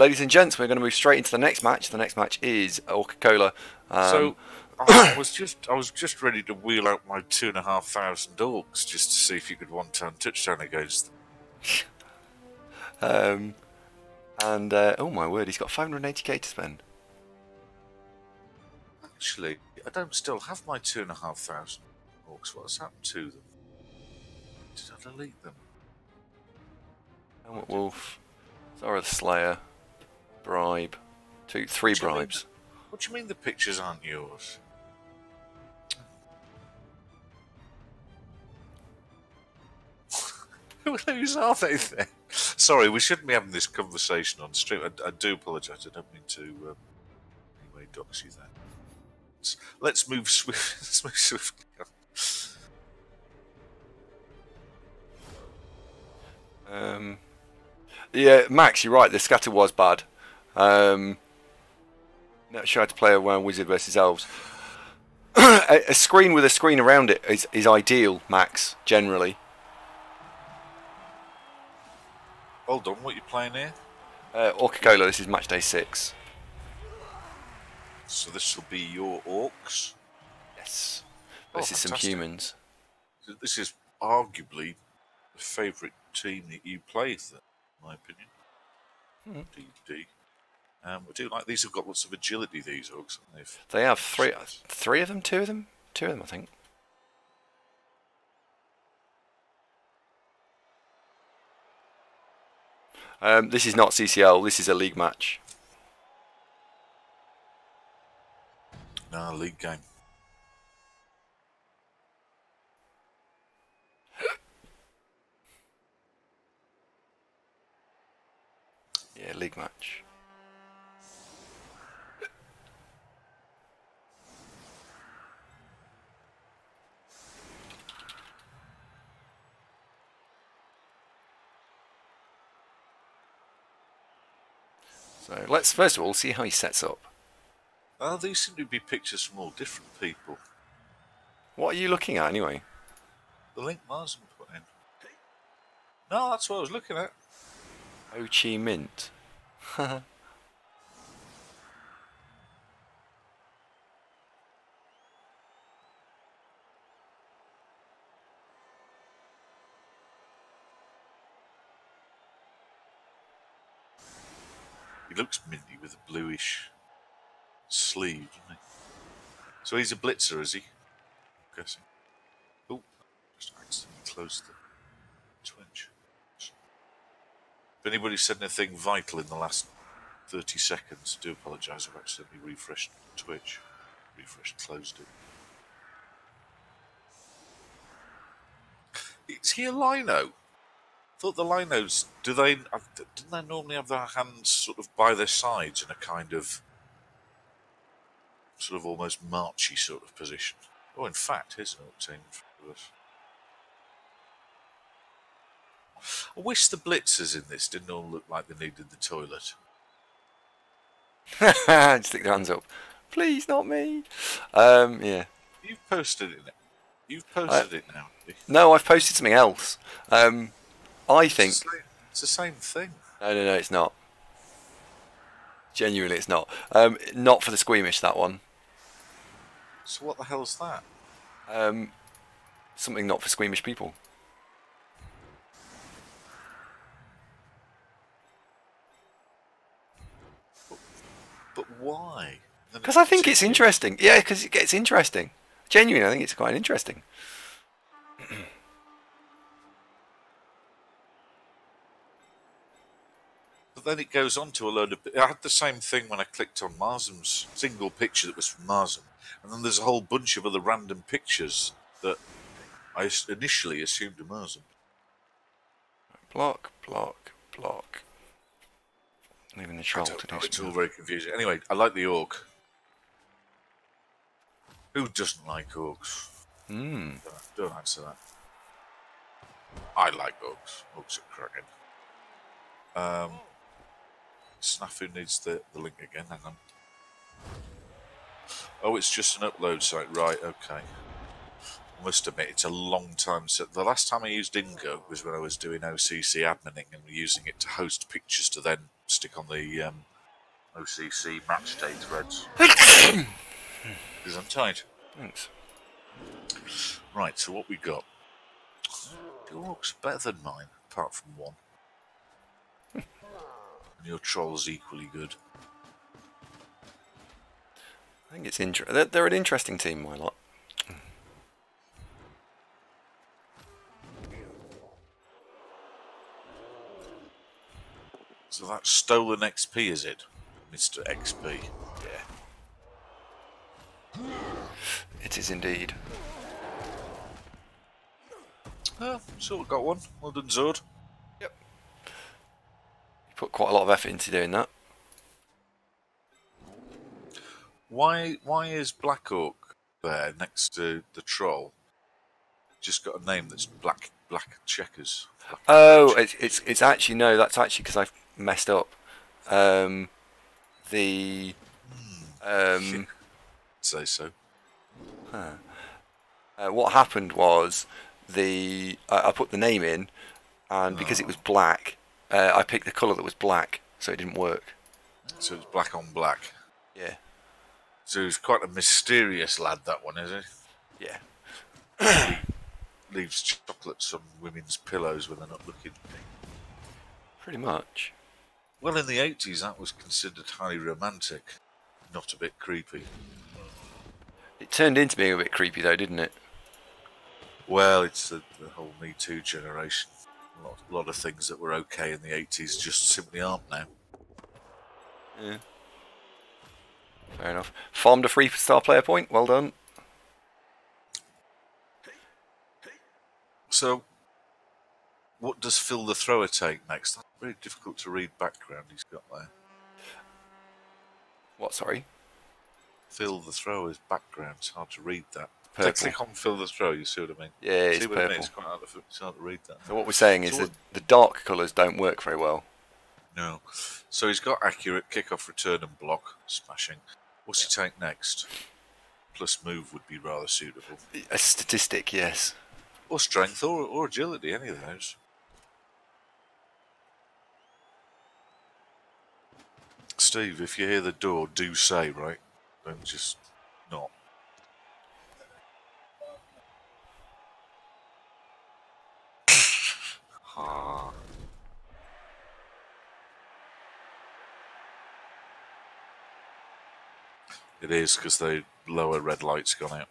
ladies and gents, we're going to move straight into the next match. The next match is Coca-Cola. So I was just ready to wheel out my 2,500 orcs just to see if you could one-turn touchdown against them. Oh my word, he's got 580k to spend. Actually, I don't still have my 2,500 orcs. What's happened to them? Did I delete them? Helmet Wolf, Zora the Slayer, bribe, three bribes. What do you mean the pictures aren't yours? Whose are they then? Sorry, we shouldn't be having this conversation on stream. I do apologise. I don't mean to anyway dox you there. Let's move swiftly. Let's move swiftly on. Yeah, Max, you're right. The scatter was bad. Not sure how to play a wizard versus elves. A screen with a screen around it is ideal, Max. Generally. Hold on, what are you playing here? Coca-Cola. This is match day 6. So this will be your orcs. Yes. This is some humans. This is arguably the favourite team that you play, in my opinion. D. I do like these. Have got lots of agility. These orcs. They have three of them, two of them, I think. This is not CCL. This is a league match. No, league game. Yeah, league match. So let's first of all see how he sets up. These seem to be pictures from all different people. What are you looking at anyway? The link Marsden put in. No, that's what I was looking at. Ho Chi Mint. He looks minty with a bluish sleeve, doesn't he? So he's a blitzer, is he? I'm guessing. Oh, just accidentally closed the Twitch. If anybody said anything vital in the last 30 seconds, I do apologise. I've accidentally refreshed Twitch. Closed it. Is he a lino? I thought the linos, didn't they normally have their hands sort of by their sides in a kind of sort of almost marchy sort of position? Oh, in fact, here's an orc team for us. I wish the blitzers in this didn't all look like they needed the toilet. Stick their hands up. Please, not me. Yeah. You've posted it. You've posted it now. No, I've posted something else. I think it's the same thing. No, it's not. Genuinely, it's not. Not for the squeamish, that one. So what the hell's that? Something not for squeamish people. But why? Because I think it's interesting. Yeah, because it gets interesting. Genuinely, I think it's quite interesting. But then it goes on to a load of... I had the same thing when I clicked on Marsam's single picture that was from Marsam. And then there's a whole bunch of other random pictures that I initially assumed were Marsam. Block. Leaving the troll to do It's all very confusing. Anyway, I like the orc. Who doesn't like orcs? Don't answer that. I like orcs. Orcs are cracking. Snafu needs the link again. Hang on. Oh, it's just an upload site. Right, okay. I must admit, it's a long time since... The last time I used Ingo was when I was doing OCC adminning and using it to host pictures to then stick on the OCC match day threads. Because I'm tight. Thanks. Right, so what we got? Your Orcs better than mine, apart from one. And your Troll's equally good. I think it's interesting. They're an interesting team, my lot. So that's stolen XP, is it? Mr. XP. Yeah. It is indeed. Oh, sort of got one. Well done, Zord. Yep. You put quite a lot of effort into doing that. Why is Black Orc there next to the Troll? Just got a name that's black checkers. Oh, it's actually no. That's actually because I messed up. The Say so. what happened was I put the name in, and because it was black, I picked the colour that was black, so it didn't work. So it's black on black. Yeah. So he's quite a mysterious lad, that one, is he? Yeah. Leaves chocolates on women's pillows when they're not looking. Pretty much. Well, in the 80s, that was considered highly romantic, not a bit creepy. It turned into being a bit creepy, though, didn't it? Well, it's the whole Me Too generation. A lot of things that were okay in the 80s just simply aren't now. Yeah. Fair enough. Farmed a 3-star player point. Well done. So, what does Phil the Thrower take next? That's very difficult to read background he's got there. What, sorry? Phil the Thrower's background. It's hard to read that. Purple. Click on Phil the Thrower, you see what I mean? Yeah, it's see what I mean? purple. It's quite hard to read that. So what we're saying is that the dark colours don't work very well. No. So he's got accurate, kick-off, return and block. Smashing. What's he take next? Plus move would be rather suitable. A statistic, yes. Or strength, or agility, any of those. Steve, if you hear the door, do say, right? Don't just not. It is, because the lower red light's gone out.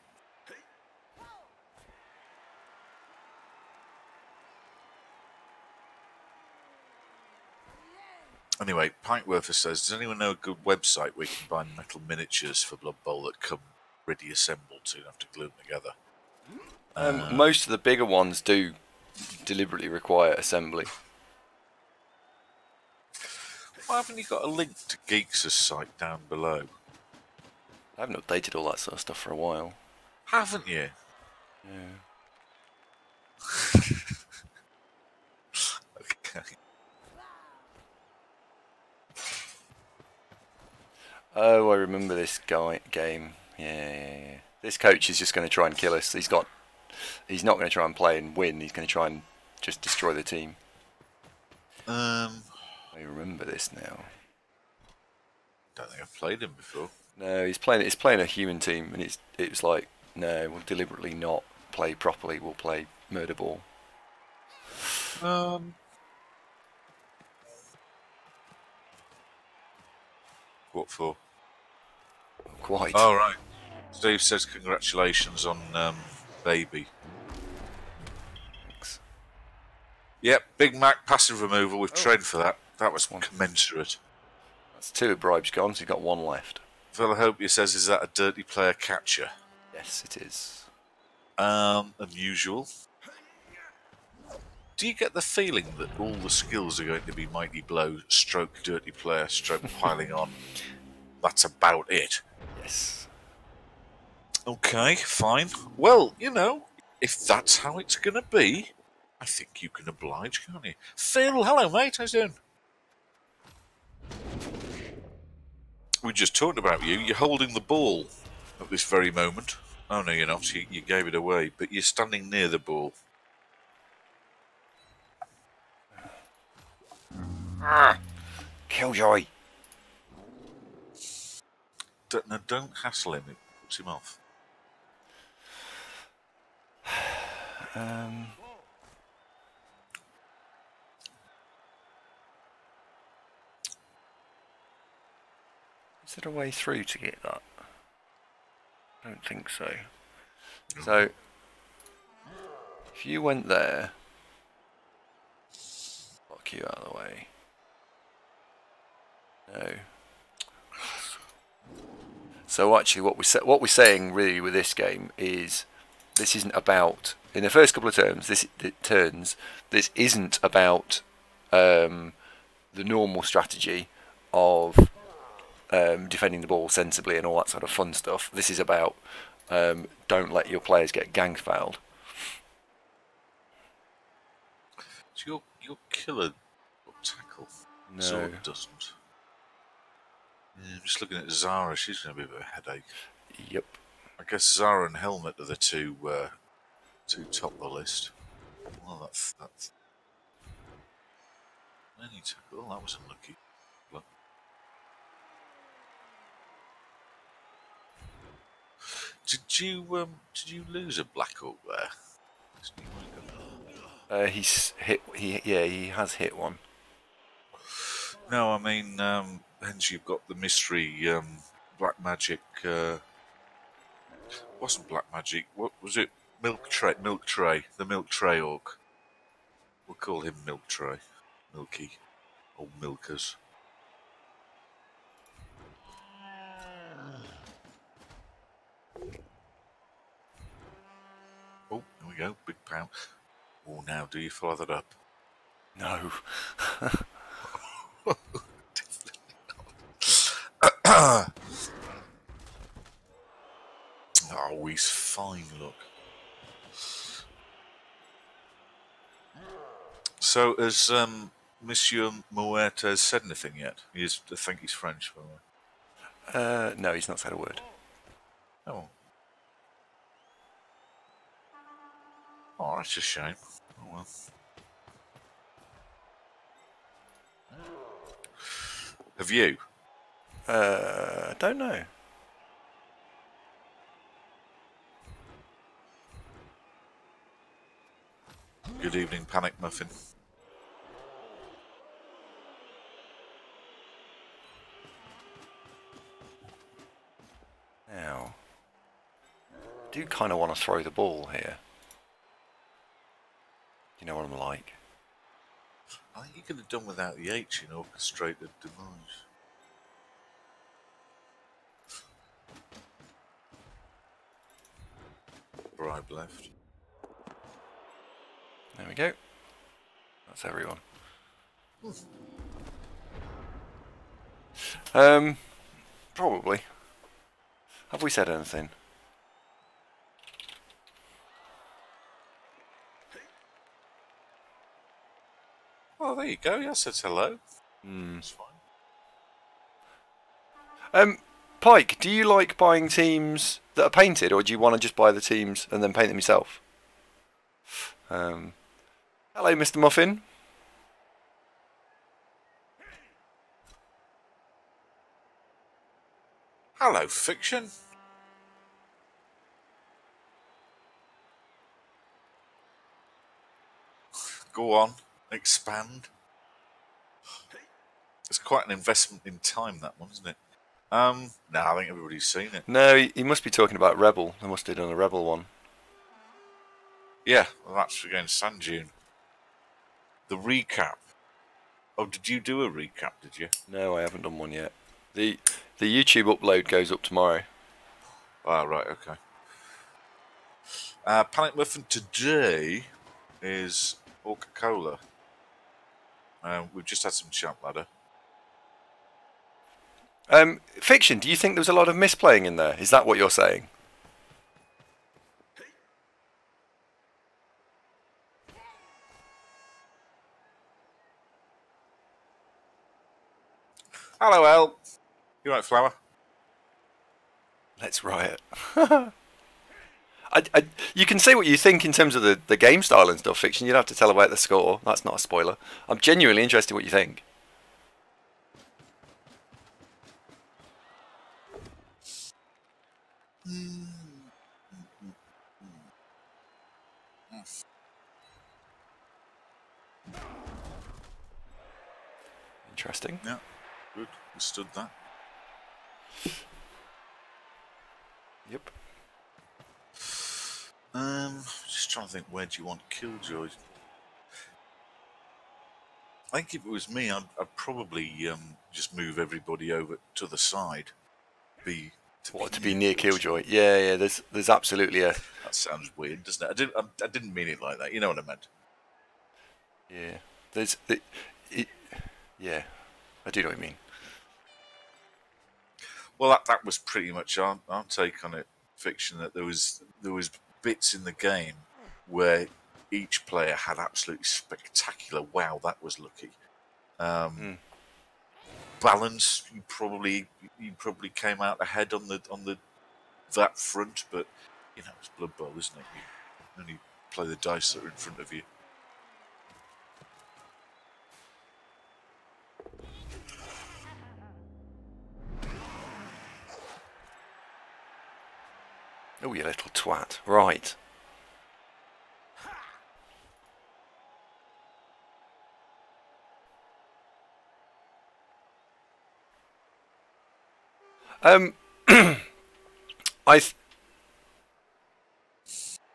Anyway, Pikeworther says, does anyone know a good website where you can buy metal miniatures for Blood Bowl that come ready assembled, so you don't have to glue them together? Most of the bigger ones do deliberately require assembly. Why haven't you got a link to Geeks' site down below? I haven't updated all that sort of stuff for a while. Haven't you? Yeah. Okay. Oh, I remember this game. Yeah. This coach is just going to try and kill us. He's not going to try and play and win. He's going to try and just destroy the team. I remember this now. Don't think I've played him before. No, he's playing a human team, and it was like, no, we'll deliberately not play properly. We'll play murder ball. What for? Quite. Oh, right. Steve says congratulations on baby. Thanks. Yep, Big Mac passive removal. We've trained for that. That was commensurate. That's 2 bribes gone, so you've got 1 left. Philadelphia says, is that a dirty player catcher? Yes, it is. Unusual. Do you get the feeling that all the skills are going to be mighty blow, stroke dirty player, stroke piling on? That's about it. Yes. Okay, fine. Well, you know, if that's how it's going to be, I think you can oblige, can't you? Phil, hello, mate. How's it doing? We just talked about you. You're holding the ball at this very moment. Oh, no, you're not. You gave it away, but you're standing near the ball. Killjoy. No, don't hassle him. It puts him off. Is there a way through to get that? I don't think so. So, if you went there, block you out of the way. No. So actually, what we're saying really with this game is, this isn't about, in the first couple of turns, this isn't about the normal strategy of defending the ball sensibly and all that sort of fun stuff. This is about don't let your players get gang fouled. So your killer tackle No. sort of doesn't. Yeah, I'm just looking at Zara. She's going to be a bit of a headache. Yep. I guess Zara and Helmet are the two top of the list. Well, that's any tackle. Oh, that was unlucky. Look. Did you lose a Black Orc there? He's hit. He has hit one. No, I mean, hence you've got the mystery black magic. Wasn't black magic? What was it? Milk tray. The milk tray orc. We'll call him Milk Tray, Milky, or Milkers. Oh, there we go. Big pound. Oh, now do you follow that up? No. Oh, he's fine, look. So, has Monsieur Muertes said anything yet? I think he's French, by the way. No, he's not said a word. Oh. Oh, that's a shame. Oh, well. Have you? I don't know. Good evening, Panic Muffin. Now, I do kind of want to throw the ball here. You know what I'm like? I think you could have done without the H in orchestrated demise. Bribe left. There we go. That's everyone. Probably. Have we said anything? Oh, there you go. Yeah, I said hello. It's fine. Pike, do you like buying teams that are painted, or do you want to just buy the teams and then paint them yourself? Hello, Mr. Muffin. Hello, Fiction. Go on, expand. It's quite an investment in time, that one, isn't it? No, I think everybody's seen it. No, he must be talking about Rebel. They must have done a Rebel one. Yeah, well, that's against Sand Dune. The recap. Oh, did you do a recap, did you? No, I haven't done one yet. The YouTube upload goes up tomorrow. Ah, right, okay. Panic Muffin today is Coca-Cola. We've just had some champ ladder. Fiction, do you think there was a lot of misplaying in there? Is that what you're saying? Hello, El. You right, Flower? Let's riot. You can say what you think in terms of the game style and stuff, Fiction. You'd have to tell about the score. That's not a spoiler. I'm genuinely interested in what you think. Interesting. Yeah, good. Understood that. Yep. Just trying to think, where do you want Killjoy? I think if it was me, I'd probably just move everybody over to the side. To be near Killjoy? Yeah, yeah. There's absolutely a. That sounds weird, doesn't it? I didn't mean it like that. You know what I meant? Yeah. Yeah. I do know what you mean. Well, that was pretty much our take on it. Fiction, that there was bits in the game where each player had absolutely spectacular. Wow, that was lucky. Balance, you probably came out ahead on that front, but you know it's Blood Bowl, isn't it? You only play the dice that are in front of you. Oh, you little twat. Right.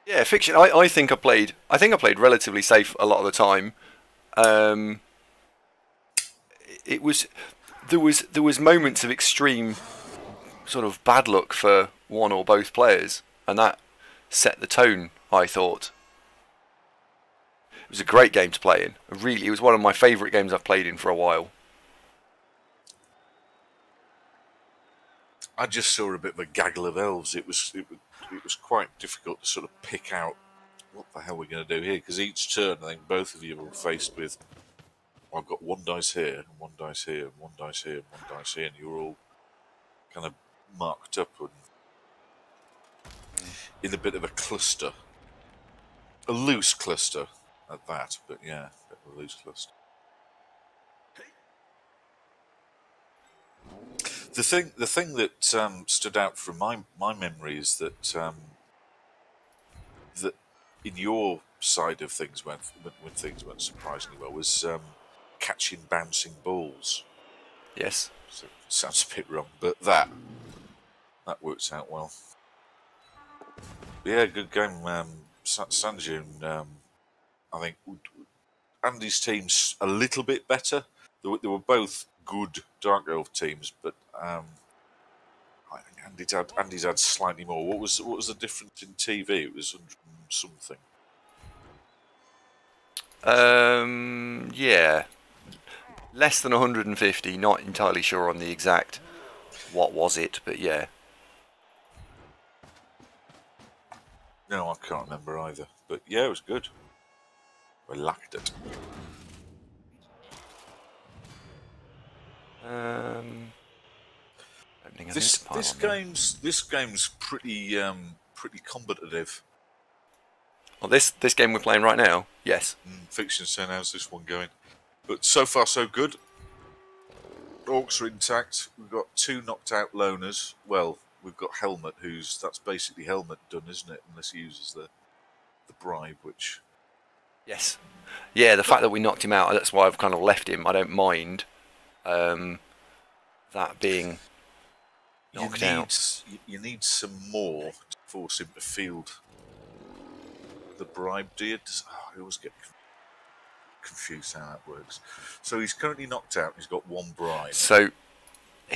Yeah, Fiction. I think I played relatively safe a lot of the time. It was there was moments of extreme sort of bad luck for one or both players, and that set the tone. I thought it was a great game to play in. It was one of my favourite games I've played in for a while. I just saw a bit of a gaggle of elves. It was quite difficult to sort of pick out what the hell we're going to do here, because each turn I think both of you were faced with, well, I've got one dice here, and one dice here, and one dice here, and one dice here, and you were all kind of marked up and in a bit of a cluster. A loose cluster at that, but yeah, a bit of a loose cluster. The thing that stood out from my memory is that that in your side of things, when things went surprisingly well, was catching bouncing balls. Yes. So, sounds a bit wrong, but that works out well. Yeah, good game, Sanjun. I think Andy's team's a little bit better. They were both good Dark Elf teams, but I think Andy's had slightly more. What was the difference in TV? It was 100 something. Yeah, less than 150. Not entirely sure on the exact what was it, but yeah. No, I can't remember either. But yeah, it was good. I liked it. This game's pretty competitive. Well, this game we're playing right now, yes. Fiction saying, how's this one going? But so far so good. Orcs are intact. We've got 2 knocked out loners. Well, we've got Helmet, that's basically Helmet done, isn't it? Unless he uses the bribe, which... Yes. Yeah, the fact that we knocked him out, that's why I've kind of left him. I don't mind that being knocked out. You need some more to force him to field the bribe, do you? I always get confused how that works. So he's currently knocked out. He's got 1 bribe. So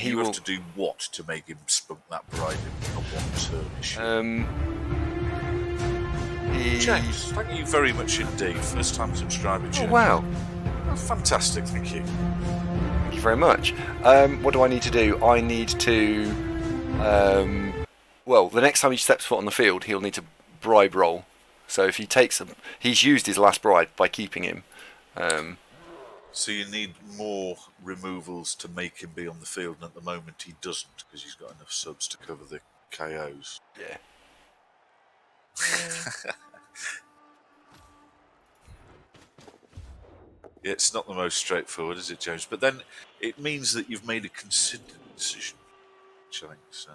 you have to do what to make him spunk that bribe in a 1 turn issue? James, thank you very much indeed. First time subscriber. Oh, wow. Oh, fantastic, thank you. Thank you very much. What do I need to do? I need to... well, the next time he steps foot on the field, he'll need to bribe roll. So if he takes he's used his last bribe by keeping him. So you need more removals to make him be on the field, and at the moment he doesn't, because he's got enough subs to cover the KOs. Yeah. Yeah, it's not the most straightforward, is it, James? But then it means that you've made a considered decision, which I think is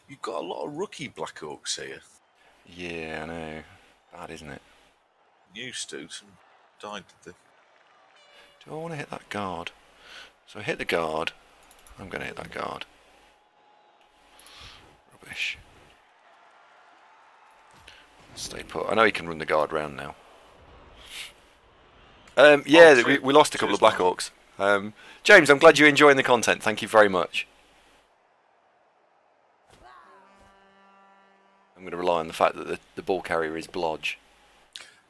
You've got a lot of rookie Black Orcs here. Yeah, I know. Bad, isn't it? Used to. Some died, did they? Do I want to hit that guard? So I hit the guard. I'm going to hit that guard. Rubbish. Stay put. I know he can run the guard round now. Yeah, we lost a couple of Black Orcs. James, I'm glad you're enjoying the content. Thank you very much. I'm going to rely on the fact that the ball carrier is Blodge.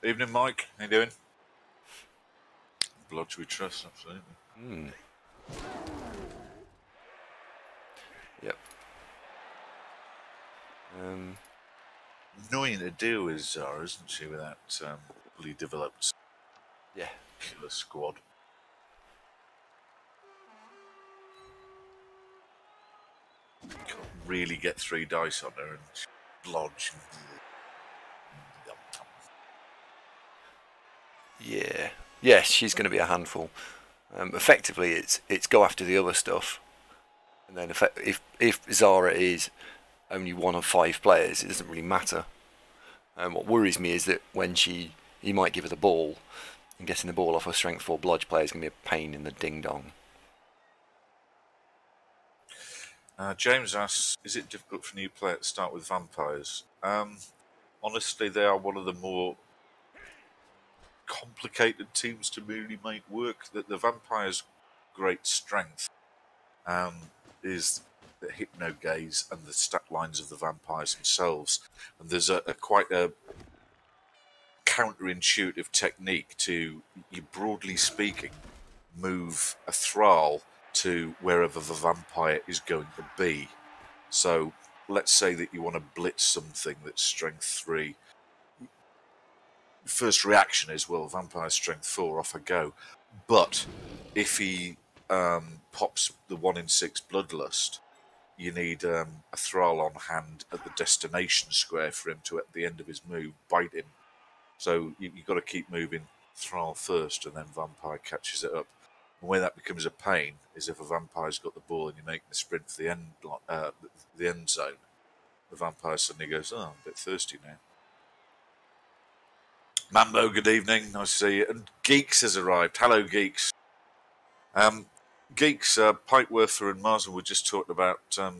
Evening, Mike. How you doing? Blodge we trust, absolutely. Yep. Annoying to deal with Zara, isn't she, with that fully developed killer squad? Can't really get 3 dice on her and Blodge. Yeah. Yes, she's going to be a handful. Effectively, it's go after the other stuff, and then if Zara is only one of 5 players, it doesn't really matter. What worries me is that when he might give her the ball, and getting the ball off a strength 4 Blodge player is going to be a pain in the ding dong. James asks, is it difficult for a new player to start with vampires? Honestly, they are one of the more complicated teams to really make work. That the vampires' great strength is the hypno gaze and the stat lines of the vampires themselves, and there's a quite a counterintuitive technique to, you broadly speaking, move a thrall to wherever the vampire is going to be. So let's say that you want to blitz something that's strength 3. First reaction is, well, vampire strength 4, off I go. But if he pops the 1 in 6 bloodlust, you need a thrall on hand at the destination square for him to, at the end of his move, bite him. So you've got to keep moving thrall first, and then vampire catches it up. And where that becomes a pain is if a vampire's got the ball and you're making the sprint for the end zone. The vampire suddenly goes, oh, I'm a bit thirsty now. Mambo, good evening. Nice to see you. And Geeks has arrived. Hello, Geeks. Geeks, Pikeworther and Marsden were just talking about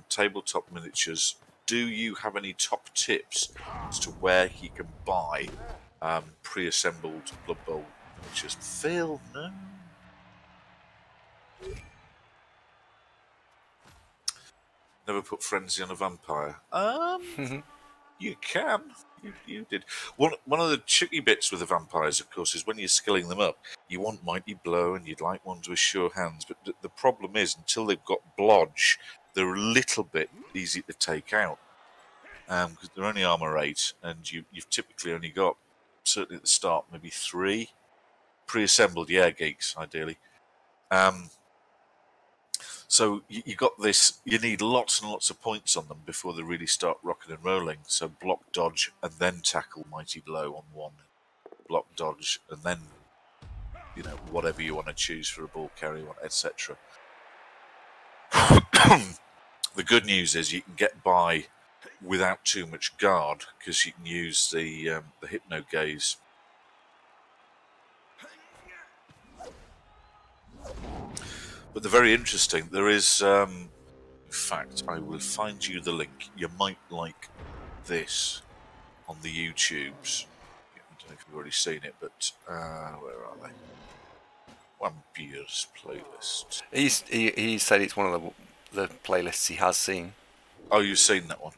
tabletop miniatures. Do you have any top tips as to where he can buy pre-assembled Blood Bowl miniatures? Phil, no. Never put frenzy on a vampire. You can. You did. One of the tricky bits with the vampires, of course, is when you're skilling them up, you want Mighty Blow and you'd like ones with sure hands, but the problem is, until they've got Blodge, they're a little bit easy to take out. Because they're only armor 8, and you've typically only got, certainly at the start, maybe 3. Pre-assembled, yeah, Geeks, ideally. So you got this, you need lots and lots of points on them before they really start rocking and rolling. So block, dodge, and then tackle Mighty Blow on 1. Block, dodge, and then, whatever you want to choose for a ball carrier, etc. The good news is you can get by without too much guard, because you can use the hypno gaze. But they're very interesting. There is, in fact, I will find you the link. You might like this on the YouTubes. I don't know if you've already seen it, but where are they? Vampires playlist. He said it's one of the playlists he has seen. Oh, you've seen that one.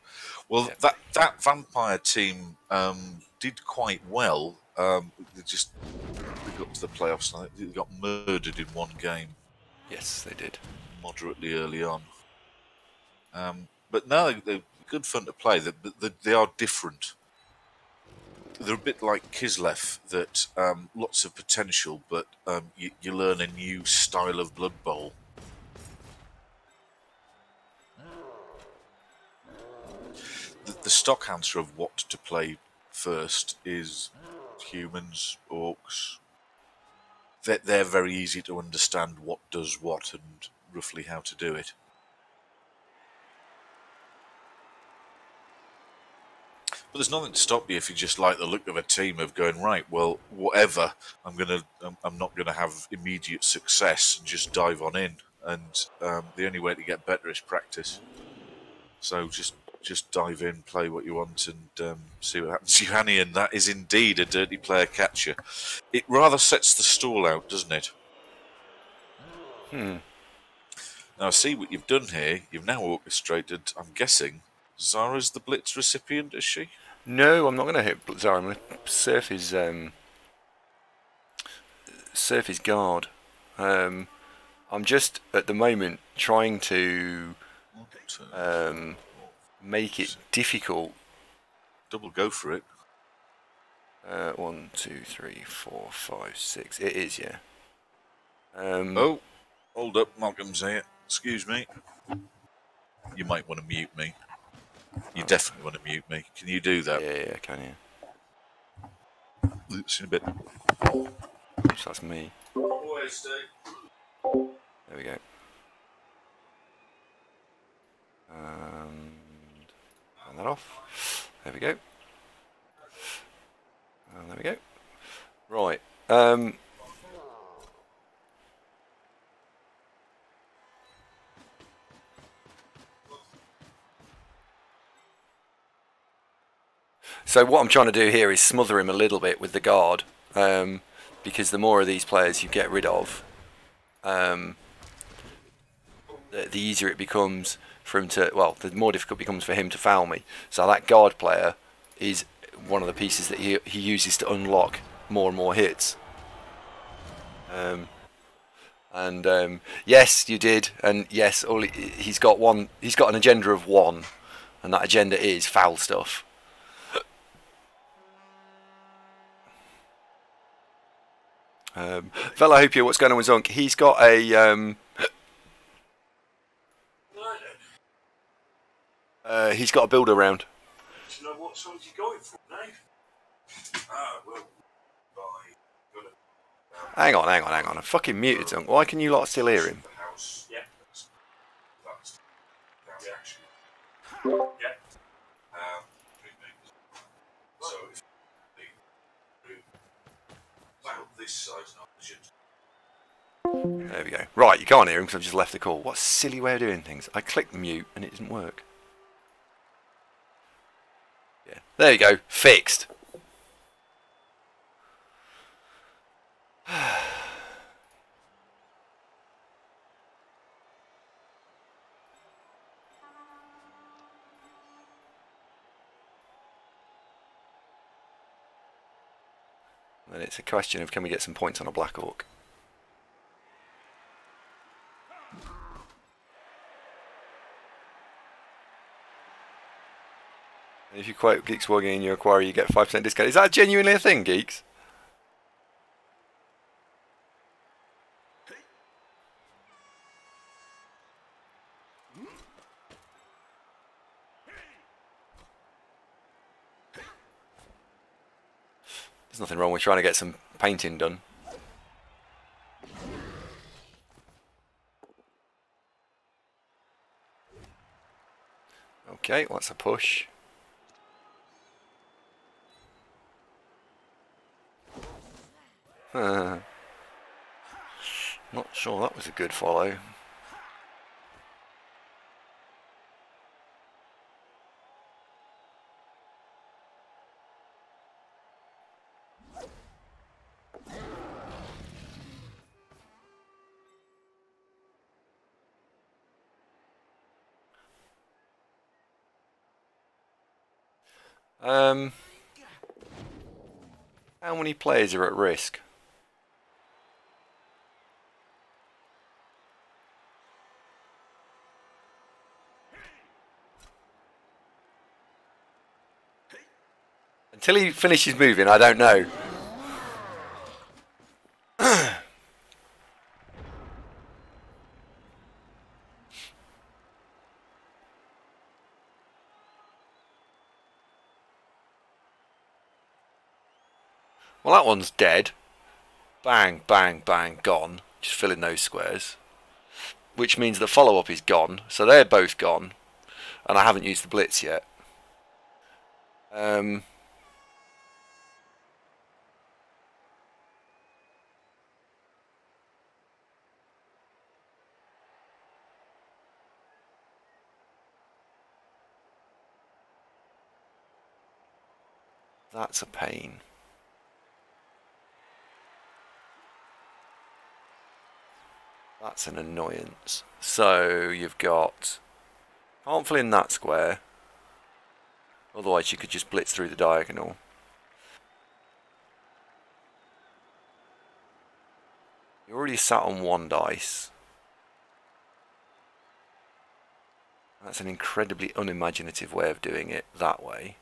Well, yeah. that vampire team did quite well. They got to the playoffs and they got murdered in one game. Yes, they did. Moderately early on. But no, they're good fun to play. They are different. They're a bit like Kislev, that lots of potential, but you learn a new style of Blood Bowl. The stock answer of what to play first is humans, orcs. They're very easy to understand what does what and roughly how to do it. But there's nothing to stop you if you just like the look of a team of going, right, well, whatever, I'm not gonna have immediate success and just dive on in. And the only way to get better is practice. So just dive in, play what you want, and see what happens. Johannian, that is indeed a dirty player catcher. It rather sets the stall out, doesn't it? Now, I see what you've done here. You've now orchestrated, I'm guessing, Zara's the Blitz recipient, is she? No, I'm not going to hit Zara. I'm going to surf his guard. I'm just at the moment trying to make it difficult. Double go for it. 1, 2, 3, 4, 5, 6. It is, yeah. Oh, hold up, Malcolm's here. Excuse me. You might want to mute me. You definitely want to mute me. Can you do that? Yeah, I can, yeah. It's in a bit. Oops, that's me. There we go. And turn that off. There we go. And there we go. Right. So what I'm trying to do here is smother him a little bit with the guard, because the more of these players you get rid of, the easier it becomes for him to, well, the more difficult it becomes for him to foul me. So that guard player is one of the pieces that he uses to unlock more and more hits. Yes, you did, and yes, he's got an agenda of 1, and that agenda is foul stuff. Fella, I hope you. What's going on with Zonk? He's got a he's got a builder round. Do you know what songs you going for, Dave? Well, Hang on. I'm fucking muted, Zonk. Why can you lot still hear him? Yeah. That's reaction. Yeah. So if this side's not legit. There we go. Right, you can't hear him because I've just left the call. What a silly way of doing things. I clicked mute and it didn't work. Yeah. There you go. Fixed. Then it's a question of, can we get some points on a Black Orc? And if you quote Geeks Warging in your acquire, you get 5% discount. Is that genuinely a thing, Geeks? There's nothing wrong with trying to get some painting done. Okay, well, that's a push. Not sure that was a good follow. How many players are at risk? Until he finishes moving, I don't know. Well, that one's dead. Bang, bang, bang, gone. Just filling those squares. Which means the follow-up is gone. So they're both gone. And I haven't used the blitz yet. Um, that's a pain. That's an annoyance. So you've got... Can't fill in that square. Otherwise you could just blitz through the diagonal. You already sat on one dice. That's an incredibly unimaginative way of doing it that way.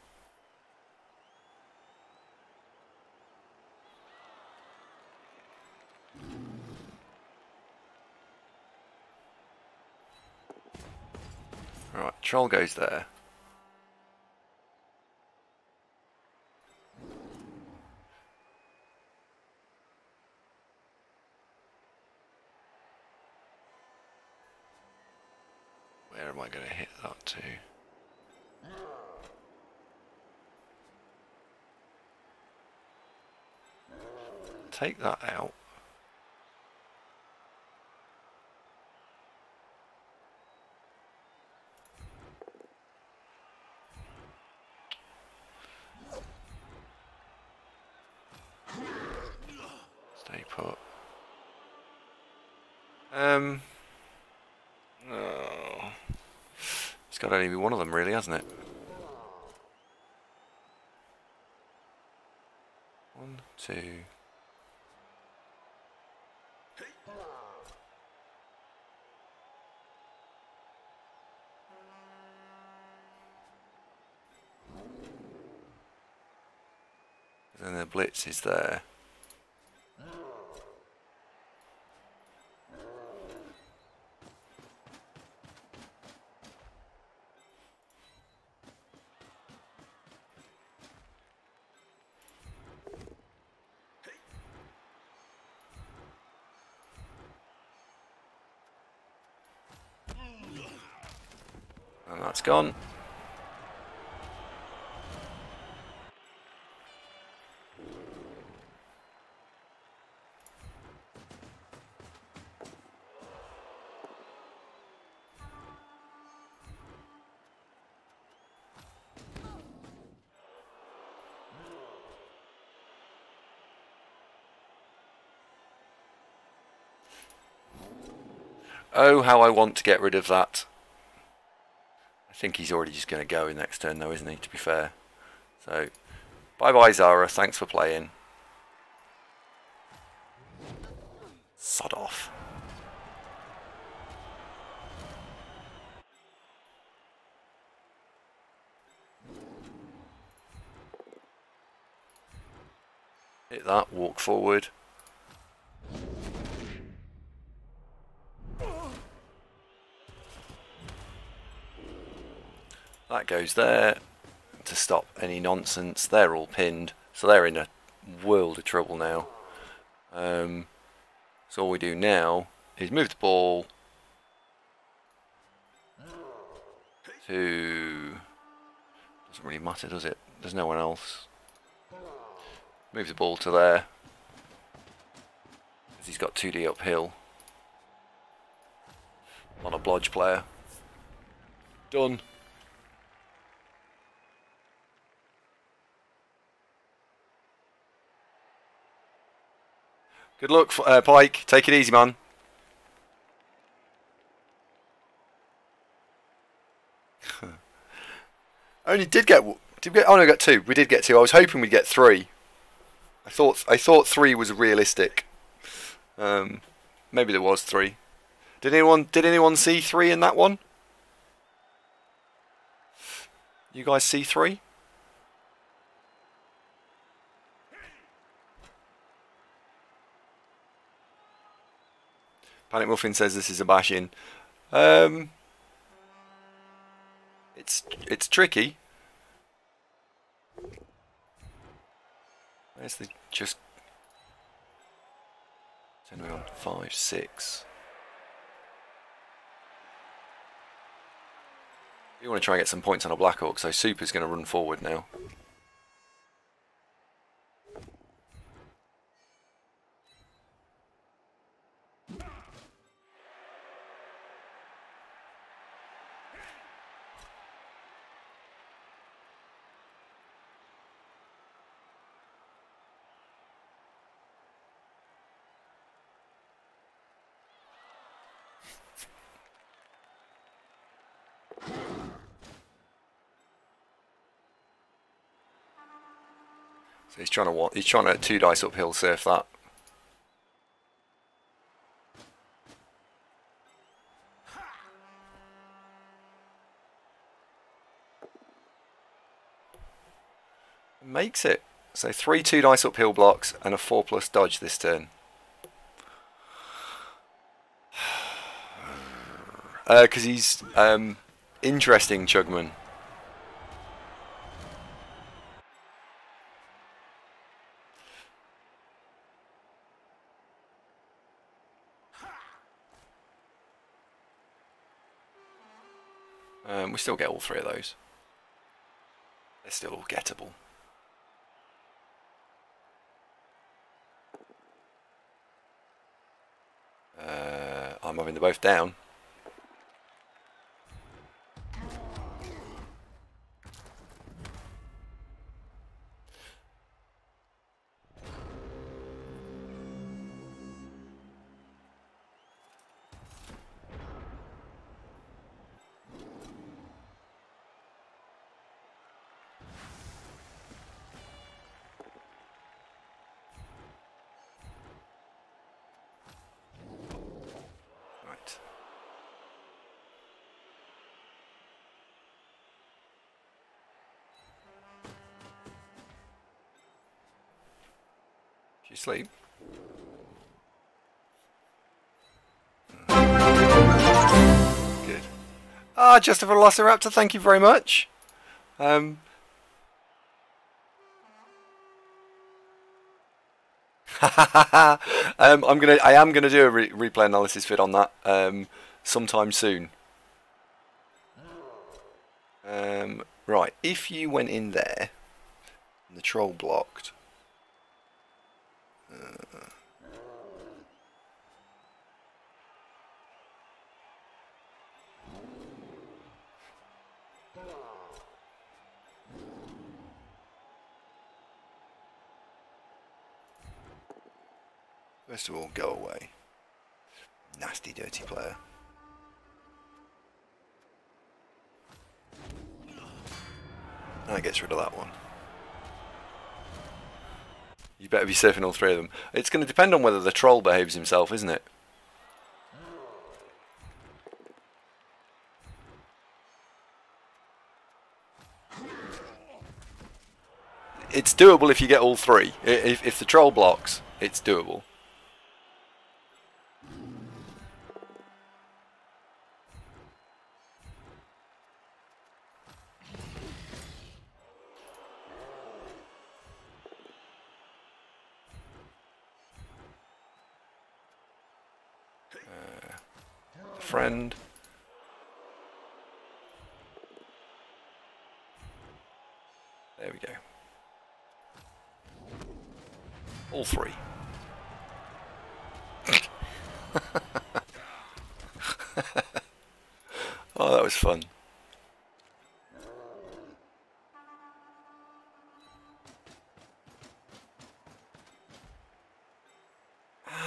Alright, troll goes there. Where am I going to hit that to? Take that out. Stay put. Oh. It's got to only be one of them really, hasn't it? One, two... Then the blitz is there. And that's gone. Oh, how I want to get rid of that. I think he's already just going to go in next turn though, isn't he, to be fair. So, bye-bye Zara, thanks for playing. Sod off. Hit that, walk forward. That goes there to stop any nonsense. They're all pinned, so they're in a world of trouble now. So all we do now is move the ball to... Doesn't really matter, does it? There's no one else. Move the ball to there, because he's got 2D uphill on a blodge player. Done. Good luck, Pike. Take it easy, man. Only did we get? Oh no, we got 2. We did get 2. I was hoping we'd get 3. I thought 3 was realistic. Maybe there was 3. Did anyone see 3 in that one? You guys see 3? Panic Muffin says this is a bash-in. It's tricky. Where's the just? Turn we on 5, 6. We want to try and get some points on a Black Orc, so Super's going to run forward now. So he's trying to 2 dice uphill surf that. Makes it. So 3 2 dice uphill blocks and a 4+ dodge this turn. Because he's interesting, Chugman. We still get all 3 of those. They're still all gettable. I'm having them both down. Do you sleep? Good. Ah, just a Velociraptor, thank you very much. I am gonna do a replay analysis vid on that sometime soon. Right, if you went in there and the troll blocked. First of all, go away. Nasty, dirty player. That gets rid of that one. You better be surfing all 3 of them. It's going to depend on whether the troll behaves himself, isn't it? It's doable if you get all 3. If the troll blocks, it's doable. Friend. There we go. All 3. Oh, that was fun.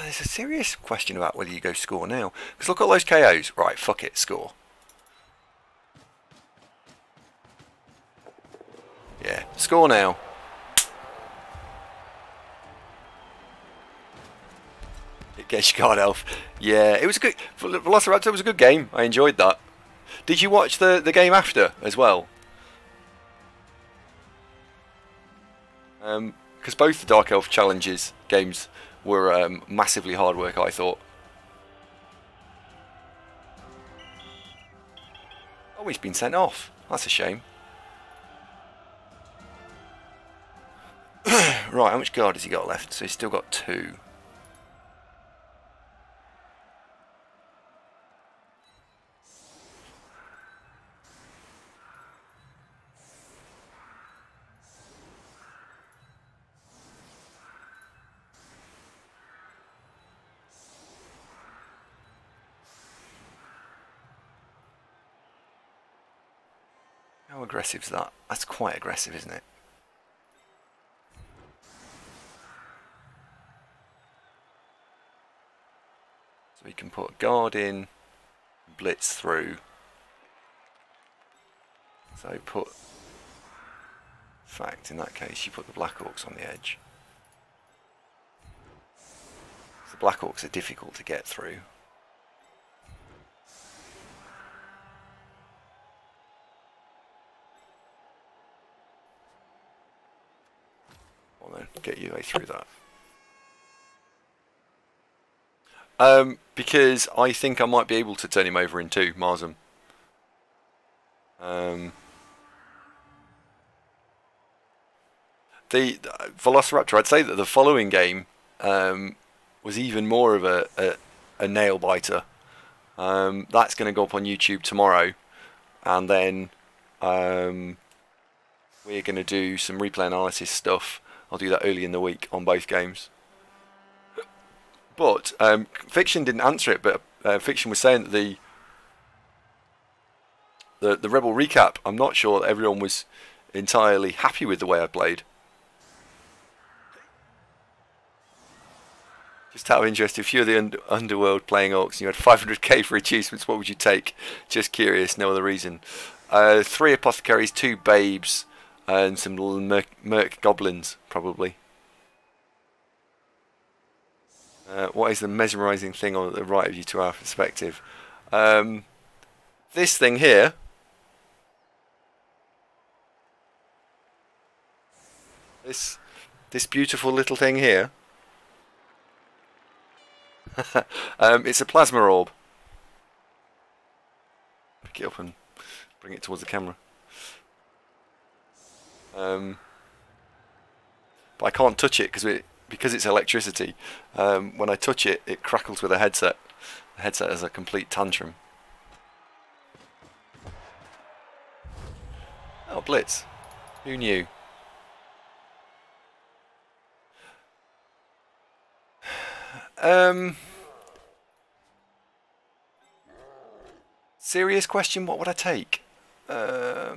There's a serious question about whether you go score now. Because look at those KOs. Right, fuck it, score. Yeah, score now. It gets your card elf. Yeah, it was a good... Velociraptor was a good game. I enjoyed that. Did you watch the game after as well? Because both the Dark Elf Challenges games were massively hard work, I thought. Oh, he's been sent off. That's a shame. Right, how much guard has he got left? So he's still got 2. How aggressive is that? That's quite aggressive, isn't it? So we can put a guard in, blitz through. So put... In fact, in that case, you put the Black Orcs on the edge. The Black Orcs are difficult to get through. Well then, get your way through that. Because I think I might be able to turn him over in two, Marsum. The Velociraptor, I'd say that the following game was even more of a nail biter. That's going to go up on YouTube tomorrow, and then we're going to do some replay analysis stuff. I'll do that early in the week on both games. But Fiction didn't answer it, but Fiction was saying that the Rebel recap, I'm not sure that everyone was entirely happy with the way I played. Just out of interest, if you're the underworld playing Orcs and you had 500k for achievements, what would you take? Just curious, no other reason. 3 apothecaries, 2 babes, and some little merc goblins, probably. What is the mesmerising thing on the right of you to our perspective? This thing here. This beautiful little thing here. It's a plasma orb. Pick it up and bring it towards the camera. But I can't touch it because it's electricity. When I touch it, it crackles with a headset. The headset has a complete tantrum. Oh, Blitz. Who knew? Serious question, what would I take? I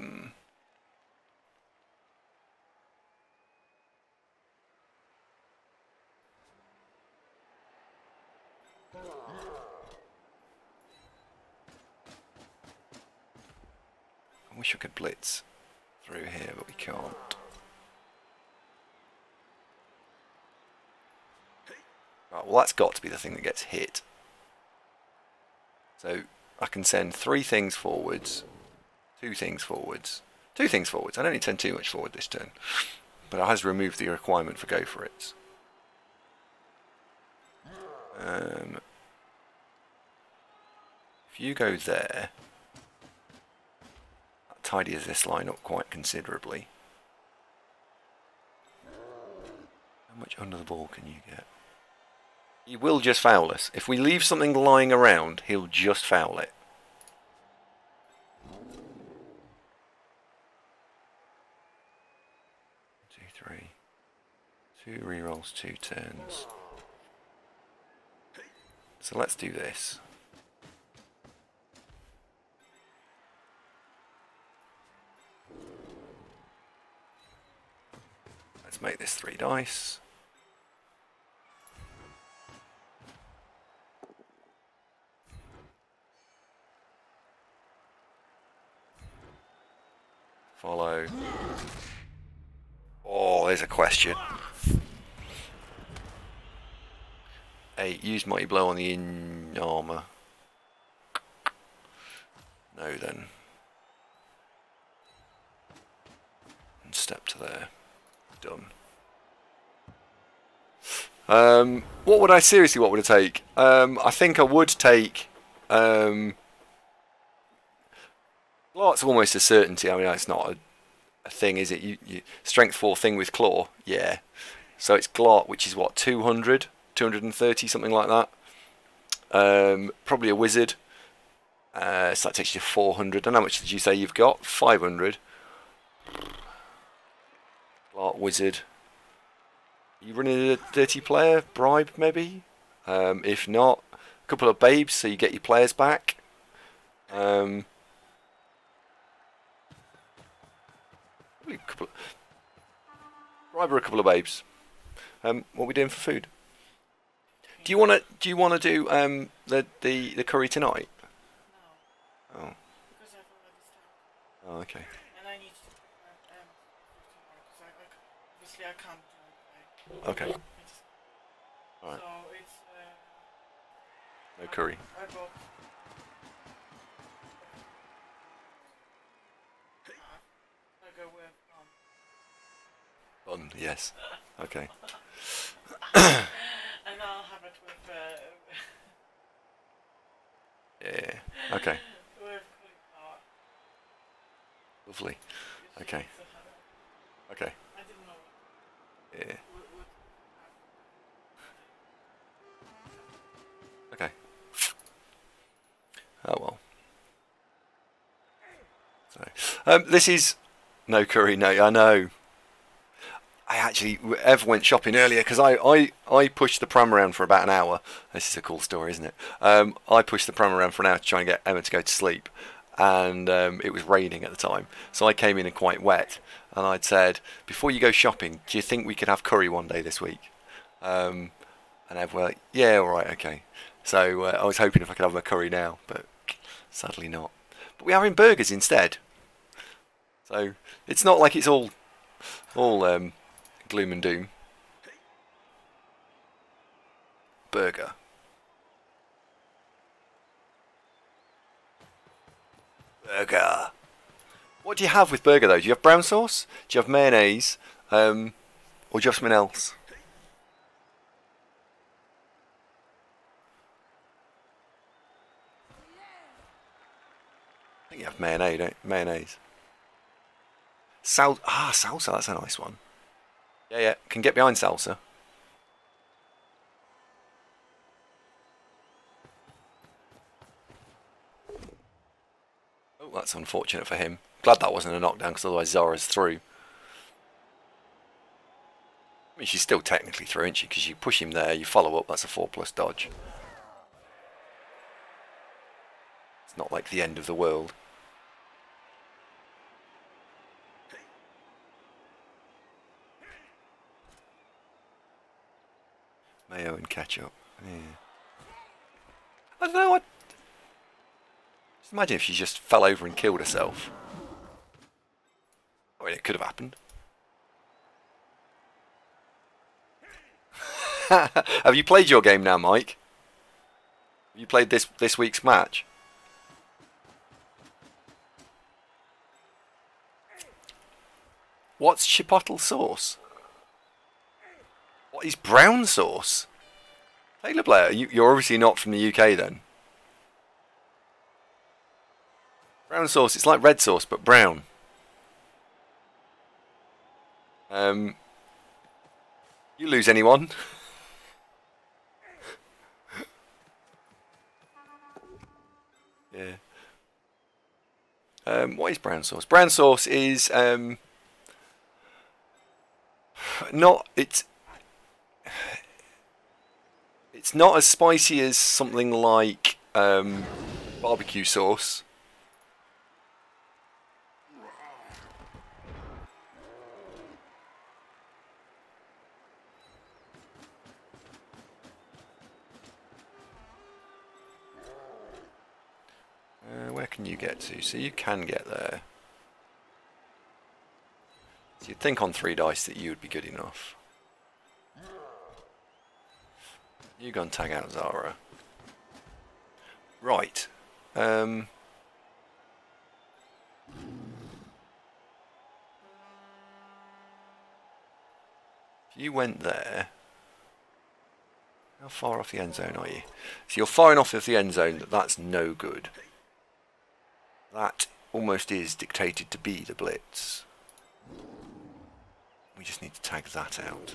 wish I could blitz through here, but we can't. Right, well, that's got to be the thing that gets hit. So I can send 3 things forwards, 2 things forwards, 2 things forwards. I don't need to send too much forward this turn, but it has removed the requirement for go for it. If you go there, that tidies this line up quite considerably. How much under the ball can you get? He will just foul us. If we leave something lying around, he'll just foul it. Two, 3. 2 rerolls, 2 turns. So let's do this. Let's make this 3 dice. Follow. Oh, there's a question. 8. Use mighty blow on the in armor. No, then. And step to there. Done. What would I what would I take? I think I would take. Glot's almost a certainty. I mean, it's not a thing, is it? You strength 4 thing with claw, yeah. So it's Glot, which is what, 200, 230, something like that. Probably a wizard. So that takes you to 400. And how much did you say you've got? 500. Glot, wizard. Are you running a dirty player? Bribe, maybe? If not, a couple of babes, so you get your players back. Probably a couple. Bribe her a couple of babes. What are we doing for food? Do you wanna do the curry tonight? No. Oh. Because I've already started. Oh, okay. And I need to prepare because obviously I can't do it. Okay. Alright. So it's No curry. I bought burger with Bun, yes. Okay. and I'll have it with Yeah. Okay. with cauliflower. Lovely. Usually Okay. it's a habit. Okay. I didn't know Yeah. would Okay. Oh well. So, this is no curry. No, I know. I actually Ev went shopping earlier because I pushed the pram around for about an hour. This is a cool story, isn't it? I pushed the pram around for an hour to try and get Emma to go to sleep, and it was raining at the time, so I came in and quite wet. And I'd said, before you go shopping, do you think we could have curry one day this week? And Ev were like, yeah, all right, okay. So I was hoping if I could have a curry now, but sadly not. But we are having burgers instead, so it's not like it's all gloom and doom. Burger. Burger. What do you have with burger though? Do you have brown sauce? Do you have mayonnaise? Or do you have something else? I think you have mayonnaise, don't you? Mayonnaise. Salsa, that's a nice one. Yeah, yeah, can get behind salsa. Oh, that's unfortunate for him. Glad that wasn't a knockdown, because otherwise Zara's through. I mean, she's still technically through, isn't she? Because you push him there, you follow up, that's a 4+ dodge. It's not like the end of the world. Mayo and ketchup. Yeah. I don't know. Just imagine if she just fell over and killed herself. I mean, it could have happened. Have you played your game now, Mike? Have you played this week's match? What's chipotle sauce? What is brown sauce? Taylor Blair, you're obviously not from the UK then. Brown sauce, it's like red sauce but brown. You lose anyone? Yeah. What is brown sauce? Brown sauce is not it's not as spicy as something like barbecue sauce. Where can you get to? So you can get there. So you'd think on 3 dice that you would be good enough. You go and tag out Zara. Right. If you went there, how far off the end zone are you? So you're far enough of the end zone that that's no good. That almost is dictated to be the blitz. We just need to tag that out.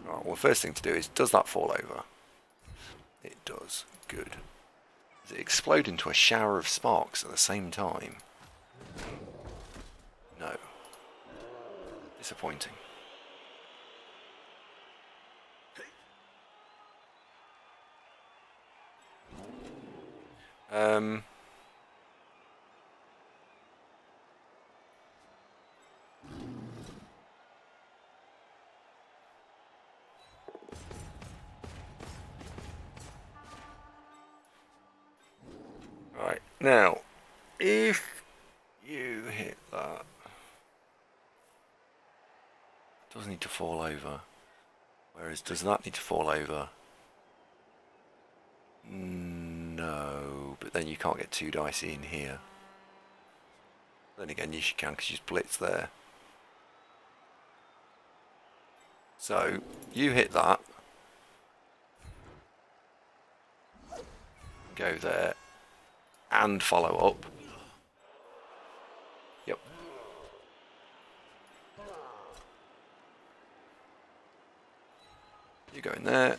Right, well, first thing to do is, does that fall over? It does. Good. Does it explode into a shower of sparks at the same time? No. Disappointing. Um, right, now, if you hit that, it does need to fall over. Whereas, does that need to fall over? No, but then you can't get 2 dice in here. Then again, yes you can because you blitz there. So, you hit that. Go there. And follow up. Yep. You go in there.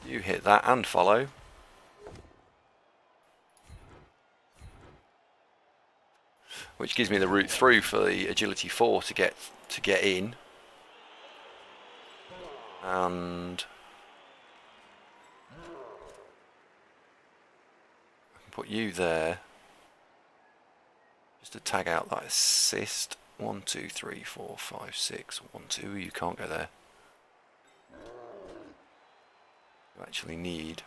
You hit that and follow. Which gives me the route through for the agility 4 to get in. And I can put you there. Just to tag out that assist. 1, 2, 3, 4, 5, 6. 1, 2. You can't go there. You actually need.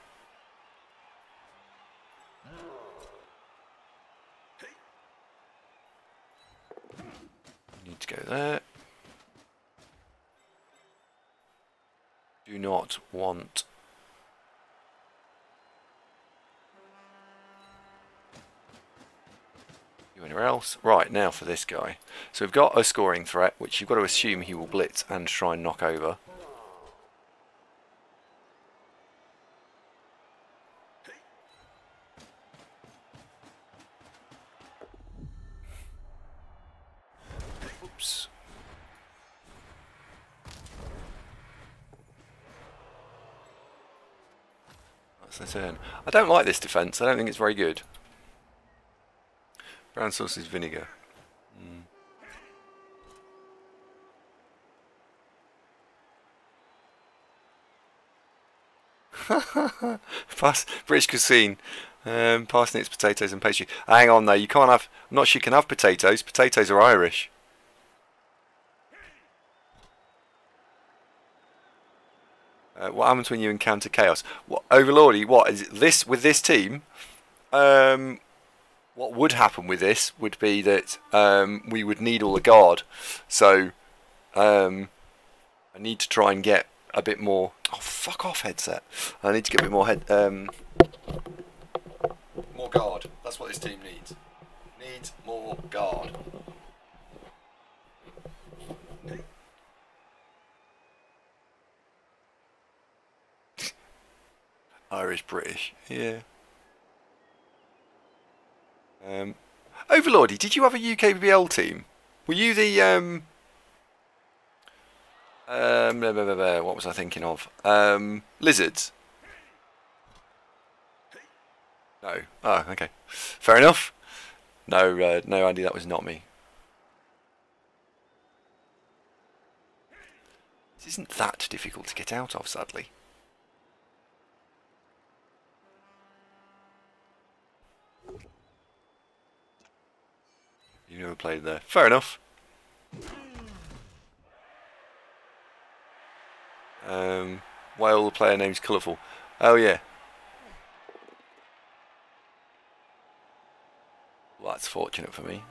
You need to go there. Do not want. You anywhere else? Right, now for this guy. So we've got a scoring threat, which you've got to assume he will blitz and try and knock over. Oops. That's the turn. I don't like this defence. I don't think it's very good. Brown sauce is vinegar. British cuisine. Parsnips, potatoes and pastry. Hang on though, you can't have. I'm not sure you can have potatoes. Potatoes are Irish. What happens when you encounter chaos? What, Overlordy, what is it, this with this team? What would happen with this would be that we would need all the guard. So I need to try and get a bit more. Oh, fuck off, headset! I need to get a bit more more guard. That's what this team needs. Needs more guard. Irish, British, yeah. Overlordy, did you have a UKBL team? Were you the what was I thinking of? Lizards. No. Oh, okay. Fair enough. No, no, Andy, that was not me. This isn't that difficult to get out of, sadly. You never played there. Fair enough. Why all the player names colourful? Oh yeah. Well, that's fortunate for me.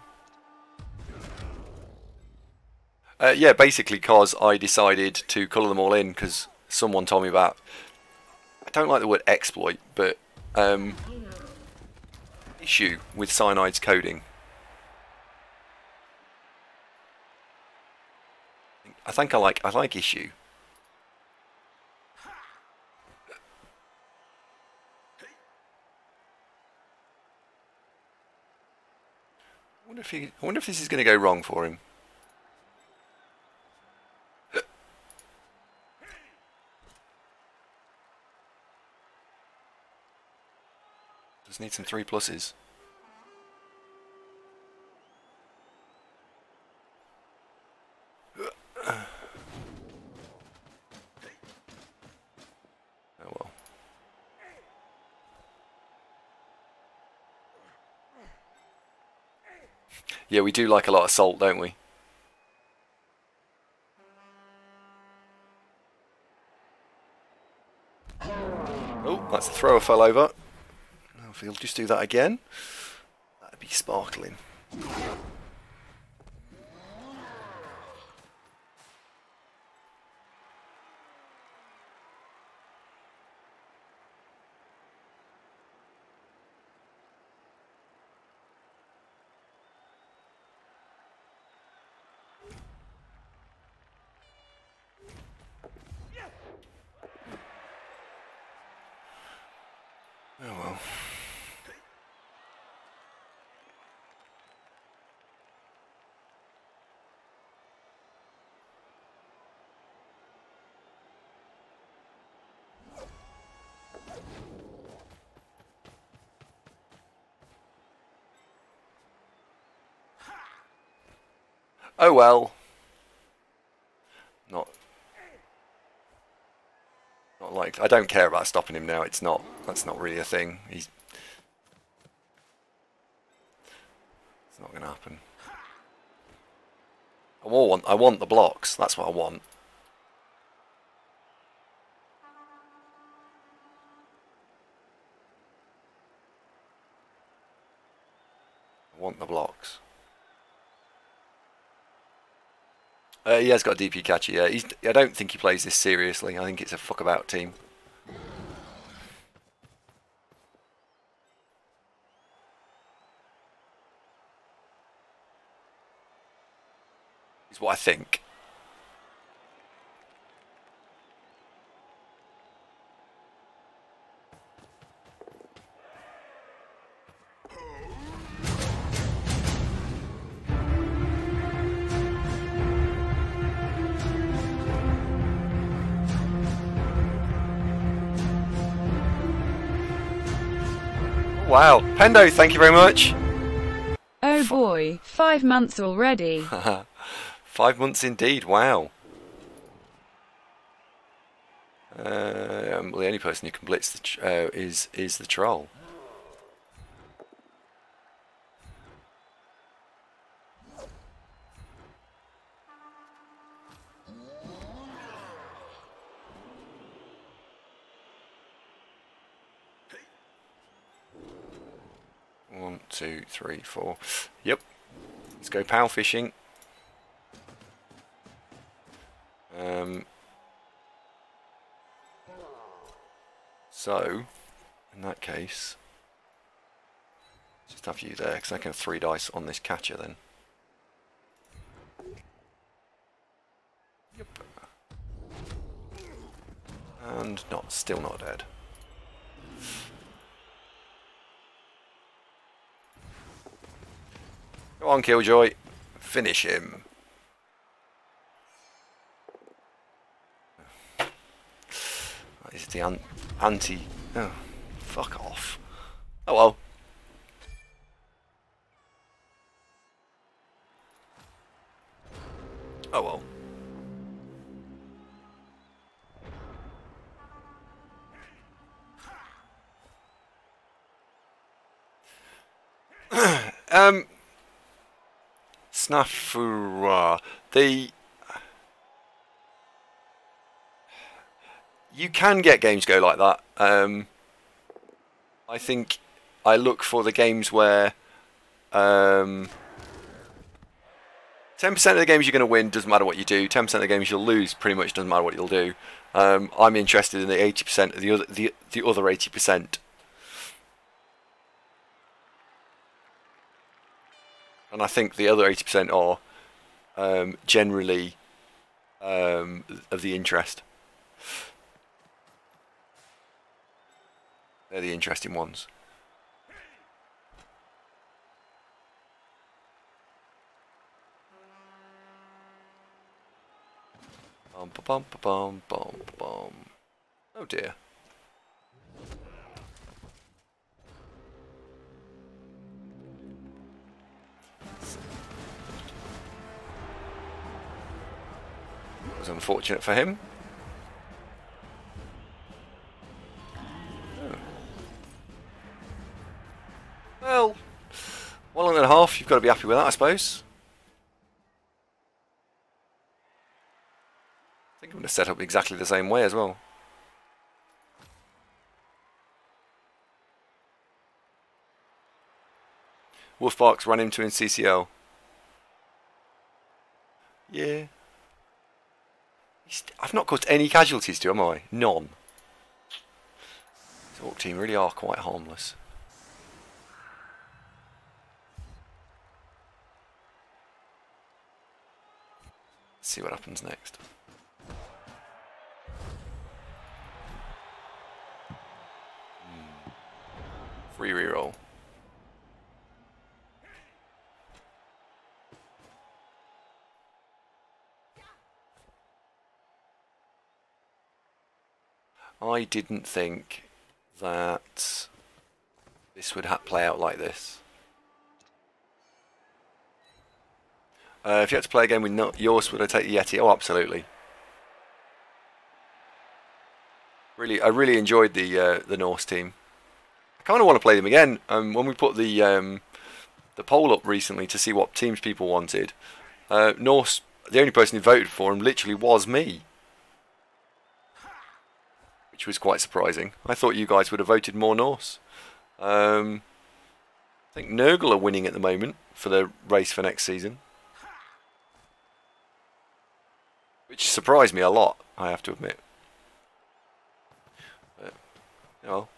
Yeah, basically because I decided to colour them all in because someone told me about. I don't like the word exploit, but issue with cyanide's coding. I think I like issue. I wonder if this is going to go wrong for him. Just need some 3+s. Yeah, we do like a lot of salt, don't we? Oh, that's the thrower fell over. If he'll just do that again, that'd be sparkling. Oh well. Oh well. Not like I don't care about stopping him now. It's not. That's not really a thing. It's not going to happen. I want the blocks. That's what I want. I want the blocks. He has got a DP catcher, yeah. I don't think he plays this seriously. I think it's a fuck-about team. Is what I think. Wow. Pendo, thank you very much. Oh boy, 5 months already. 5 months indeed, wow. Well, the only person who can blitz is the troll. One, two, three, four. Yep. Let's go pow fishing. So, in that case, just have you there, because I can have 3 dice on this catcher then. Yep. And still not dead. Go on, Killjoy. Finish him. That is the anti... Oh, fuck off. Oh well. Oh well. Snafura. You can get games go like that. I think I look for the games where 10% of the games you're going to win doesn't matter what you do. 10% of the games you'll lose pretty much doesn't matter what you'll do. I'm interested in the 80% of the other 80%. And I think the other 80% are generally of the interest. They're the interesting ones. Bum ba bum ba bum bum bum. Oh dear. It was unfortunate for him. Well, 1.5, you've got to be happy with that, I suppose. I think I'm going to set up exactly the same way as well. Wolfbarks ran into in CCL. Yeah. I've not caused any casualties to, am I? None. This Orc team really are quite harmless. Let's see what happens next. Free reroll. I didn't think that this would play out like this. If you had to play again with not yours, would I take the Yeti? Oh, absolutely. I really enjoyed the Norse team. I kind of want to play them again. When we put the poll up recently to see what teams people wanted, Norse, the only person who voted for him literally was me, which was quite surprising. I thought you guys would have voted more Norse. I think Nurgle are winning at the moment for the race for next season, which surprised me a lot, I have to admit. But, well.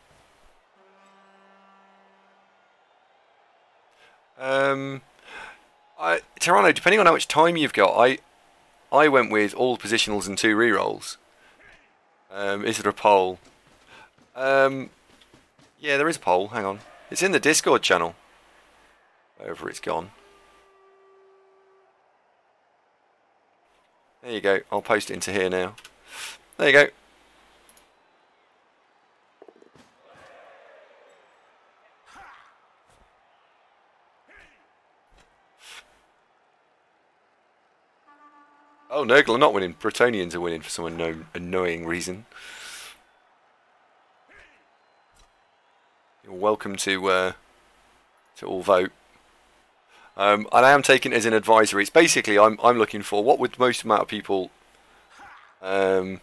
Toronto, depending on how much time you've got, I went with all positionals and 2 rerolls. Is there a poll? Yeah, there is a poll. Hang on. It's in the Discord channel. Wherever it's gone. There you go. I'll post it into here now. There you go. Oh, Nurgle are not winning. Bretonians are winning for some annoying reason. You're welcome to all vote. And I am taking it as an advisory. It's basically I'm looking for what would most amount of people. What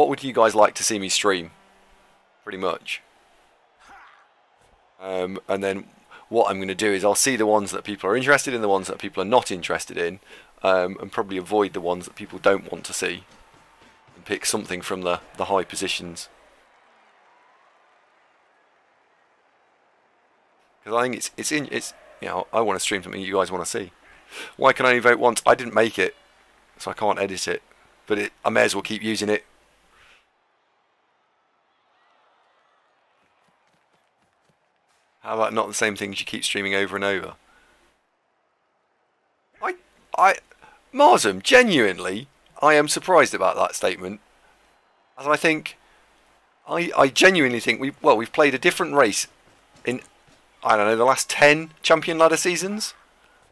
would you guys like to see me stream? Pretty much. And then what I'm going to do is I'll see the ones that people are interested in, the ones that people are not interested in, and probably avoid the ones that people don't want to see, and pick something from the high positions. Because I think it's you know, I want to stream something you guys want to see. Why can I only vote once? I didn't make it, so I can't edit it, but I may as well keep using it. How about not the same things you keep streaming over and over? Marsum, genuinely, I am surprised about that statement. As I think, I genuinely think we've played a different race in, I don't know, the last 10 Champion Ladder seasons.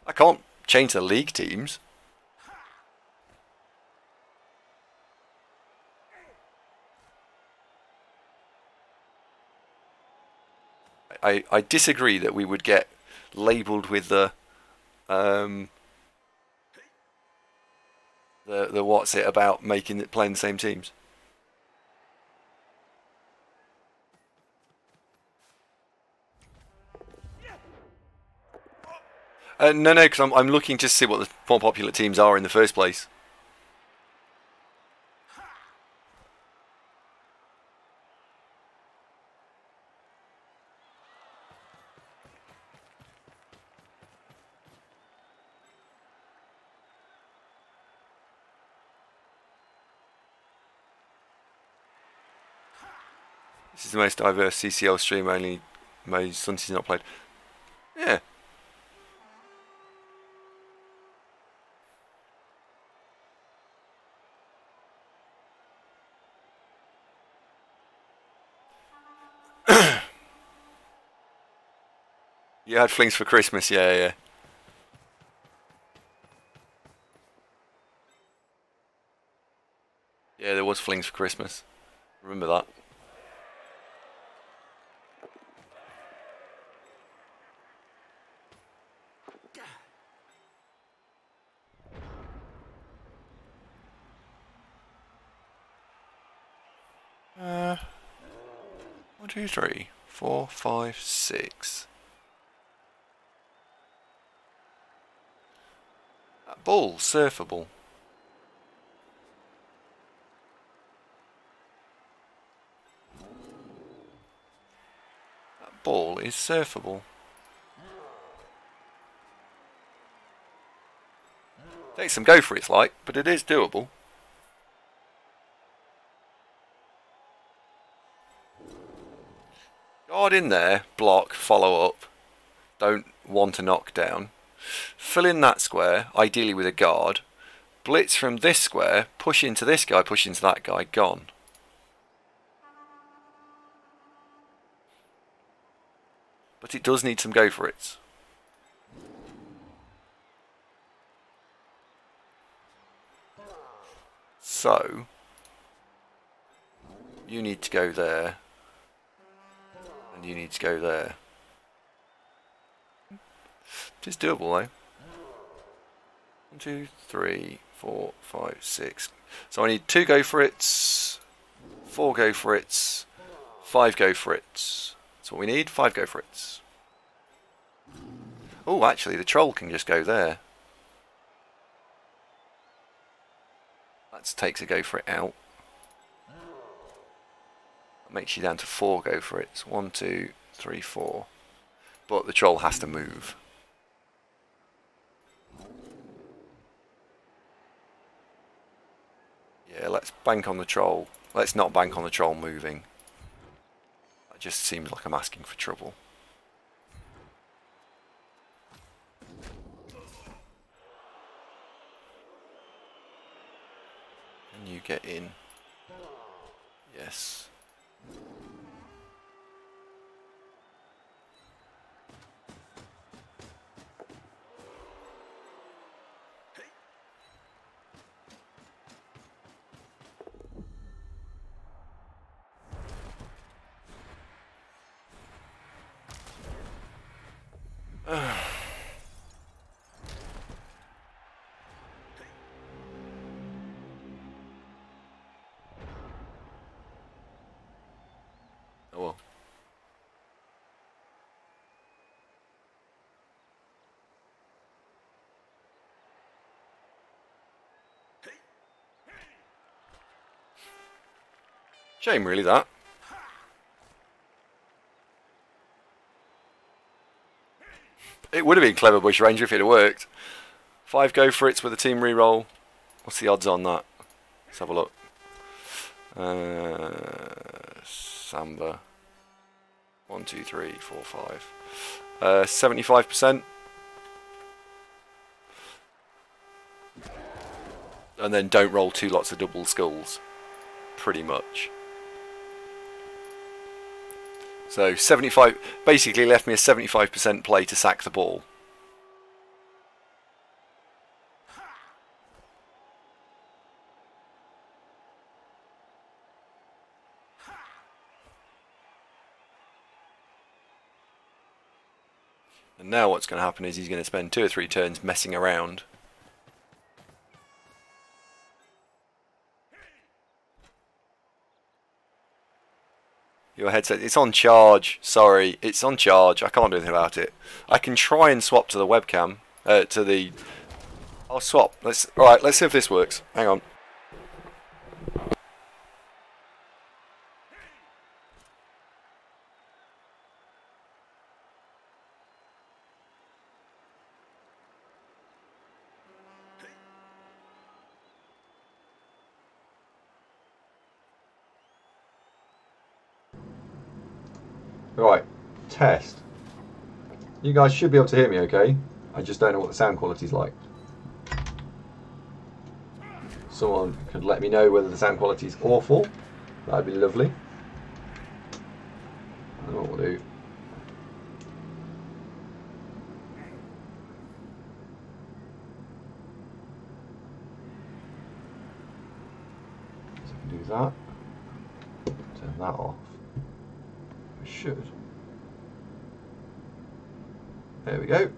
I can't change the league teams. I disagree that we would get labelled with the what's it about playing the same teams. No, because I'm looking to see what the more popular teams are in the first place. This is the most diverse CCL stream, only my Sunsy's not played. Yeah. You had flings for Christmas, yeah. Yeah, there was flings for Christmas. Remember that. One, two, three, four, five, six. That ball, surfable. That ball is surfable. Takes some go for it's like, but it is doable. Guard in there, block, follow up. Don't want to knock down. Fill in that square, ideally with a guard. Blitz from this square, push into this guy, push into that guy, gone. But it does need some go for it. So, you need to go there, and you need to go there. It is doable though. 1, 2, 3, 4, 5, 6. So I need 2 go for it, 4 go for it, 5 go for it. That's what we need, 5 go for it. Oh, actually the troll can just go there. That takes a go for it out. That makes you down to 4 go for it. 1, 2, 3, 4. But the troll has to move. Yeah, let's bank on the troll. Let's not bank on the troll moving. That just seems like I'm asking for trouble. Can you get in? Yes. Oh well. Shame really that. It would have been clever Bush Ranger if it had worked. 5 go for it with a team reroll. What's the odds on that? Let's have a look. Samba. 1, 2, 3, 4, 5. 75%. And then don't roll 2 lots of double skulls. Pretty much. So 75, basically left me a 75% play to sack the ball. And now what's going to happen is he's going to spend 2 or 3 turns messing around. Your headset, it's on charge. Sorry, it's on charge. I can't do anything about it. I can try and swap to the webcam. I'll swap. Alright, let's see if this works. Hang on. Right, test. You guys should be able to hear me okay? I just don't know what the sound quality's like. Someone could let me know whether the sound quality's awful. That'd be lovely. I know what we'll do. So I can do that. Turn that off. Should. There we go.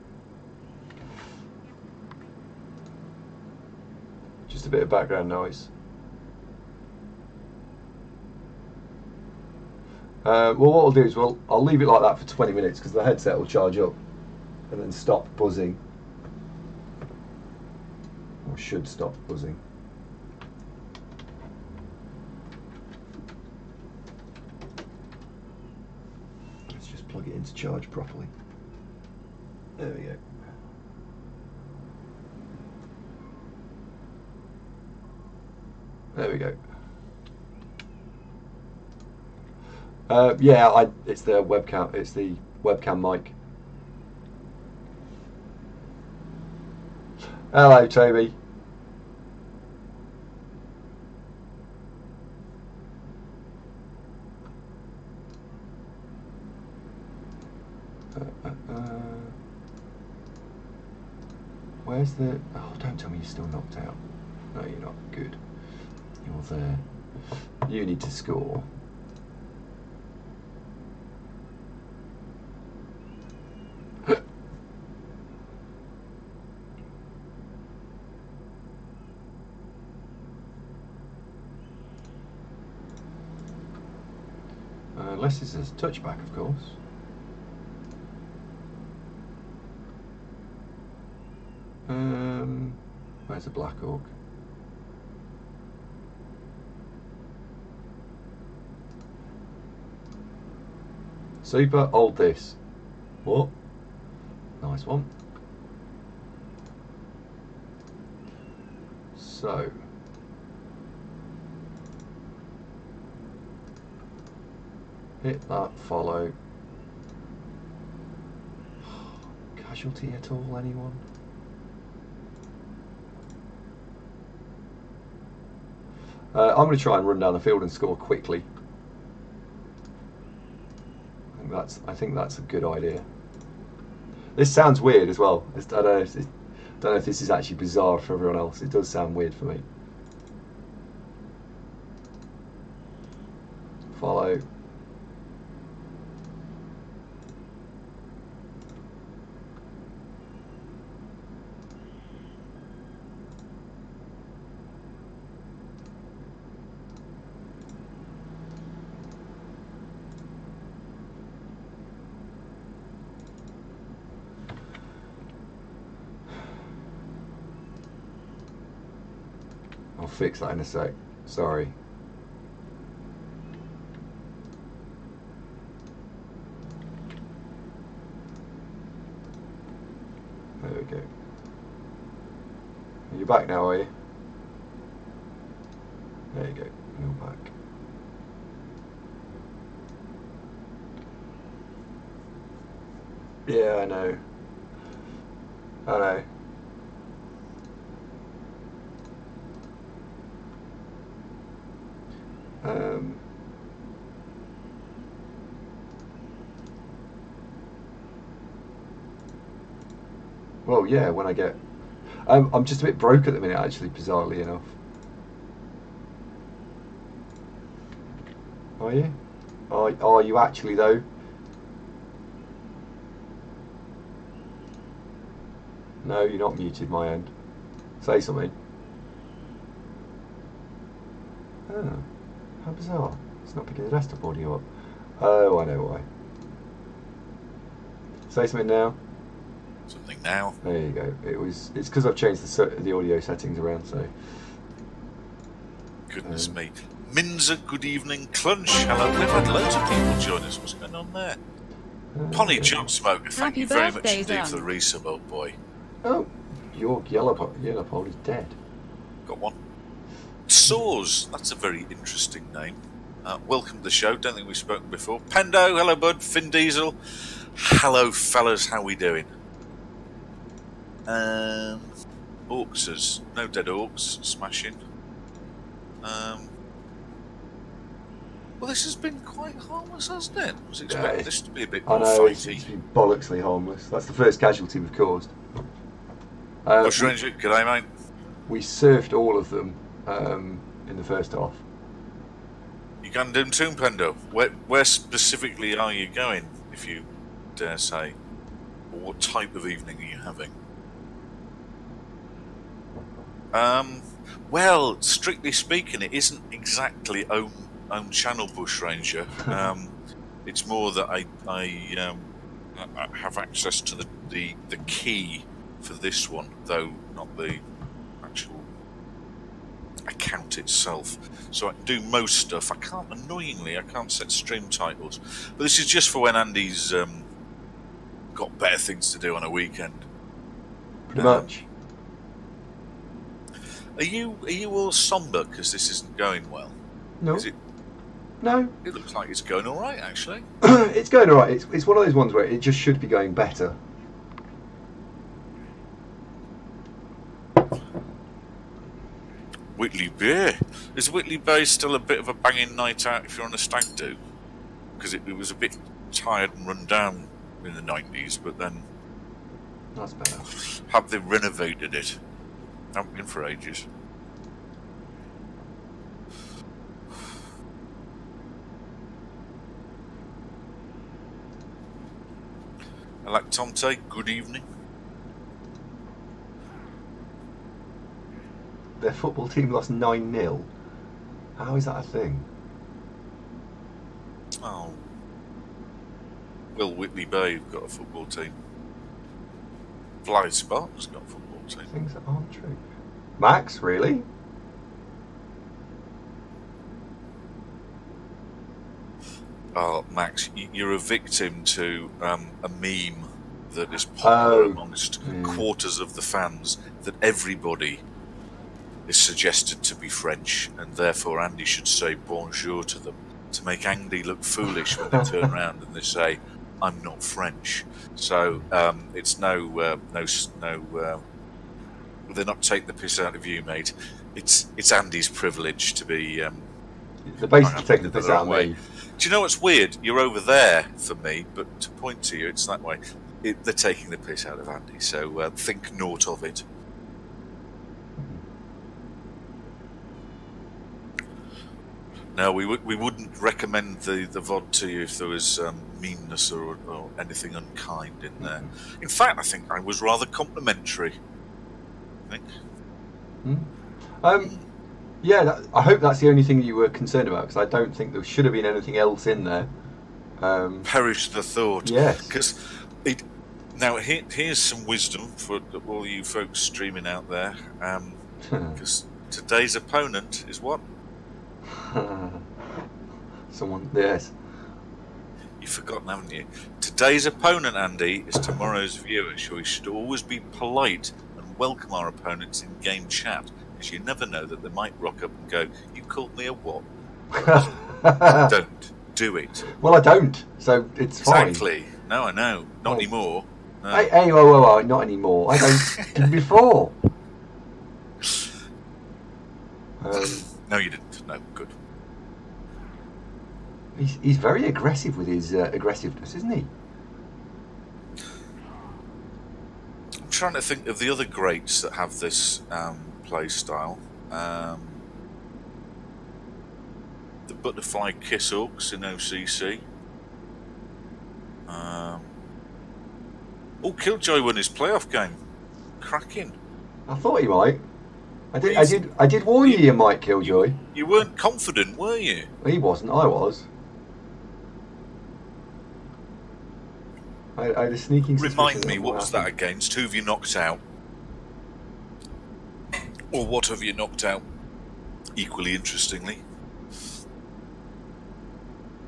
just a bit of background noise. Well, what I'll do is I'll leave it like that for 20 minutes because the headset will charge up and then stop buzzing. Or should stop buzzing. Let's just plug it into charge properly. There we go. There we go. Yeah, it's the webcam. It's the webcam mic. Hello, Toby. Where's the... Oh, don't tell me you're still knocked out. No, you're not. Good. You're there. You need to score. Unless it's a touchback, of course. Where's the Black Orc? Super, hold this. What? Nice one. So. Hit that, follow. Casualty at all, anyone? I'm going to try and run down the field and score quickly. I think that's a good idea. This sounds weird as well. I don't know if this is actually bizarre for everyone else. It does sound weird for me. Follow. I'll fix that in a sec. Sorry. There we go. You're back now, are you? There you go. You're back. Yeah, I know. I know. Well, yeah, when I get... I'm just a bit broke at the minute, actually, bizarrely enough. Are you? Are you actually, though? No, you're not muted, my end. Say something. Oh, how bizarre. It's not picking the desktop audio up. Oh, I know why. Say something now. Something now. There you go. It's because I've changed the audio settings around, so. Goodness me. Minza, good evening. Clunch, hello. We've had loads of people join us. What's going on there? Polly John Smoker, thank Happy you very much birthday, indeed Zan. for the resub, old boy. Oh, your yellow pole is dead. Got one. Saws, that's a very interesting name. Welcome to the show. Don't think we've spoken before. Pendo, hello bud. Finn Diesel, hello fellas. How we doing? Orcs, no dead orcs, smashing. Well, this has been quite harmless, hasn't it? I was expecting this to be a bit more fighty. It's been bollocksly harmless. That's the first casualty we've caused. Bush Ranger, g'day mate. We surfed all of them in the first half. You going to Tomb Pendo? Where specifically are you going, if you dare say? Or what type of evening are you having? Well, strictly speaking, it isn't exactly own channel bushranger. It's more that I have access to the key for this one, though not the actual account itself. So I can do most stuff. Annoyingly, I can't set stream titles. But this is just for when Andy's got better things to do on a weekend. Pretty much. Are you all somber because this isn't going well? No. Is it? No. It looks like it's going all right, actually. It's going all right. It's one of those ones where it just should be going better. Whitley Bay. Is Whitley Bay still a bit of a banging night out if you're on a stag do? Because it was a bit tired and run down in the 90s, but then That's better. have they renovated it? Haven't been for ages. Electomte, good evening. Their football team lost 9-0. How is that a thing? Oh. Will Whitley Bay have got a football team? Blythe Spartans got a football team. Things that aren't true. Max, really? Oh, Max, you're a victim to a meme that is popular amongst quarters of the fans that everybody is suggested to be French, and therefore Andy should say bonjour to them to make Andy look foolish when they turn around and they say, "I'm not French." So it's they're not take the piss out of you, mate. It's Andy's privilege to be. They're basically taking the piss out of me. Do you know what's weird? You're over there for me, but to point to you, it's that way. They're taking the piss out of Andy, so think naught of it. No, we wouldn't recommend the VOD to you if there was meanness or anything unkind in there. In fact, I think I was rather complimentary. I think. Yeah, I hope that's the only thing you were concerned about, because I don't think there should have been anything else in there. Perish the thought. Yes. Because now here's some wisdom for all you folks streaming out there. Because today's opponent is what? Someone, yes. You've forgotten, haven't you? Today's opponent, Andy, is tomorrow's viewer. So we should always be polite and welcome our opponents in game chat, because you never know that they might rock up and go, "You called me a what?" Don't do it. Well, I don't, so it's fine. Exactly. No, I know. Not anymore. No. Hey, whoa, not anymore. I don't. Did before. No, you didn't. No, good. He's very aggressive with his aggressiveness, isn't he? I'm trying to think of the other greats that have this play style. The Butterfly Kiss Orcs in OCC. Killjoy won his playoff game. Cracking. I thought he might. I did warn you might, Killjoy. You weren't confident, were you? He wasn't. I was. I had a sneaking suspicion. Remind me, what was that against? Who have you knocked out? Or what have you knocked out? Equally interestingly.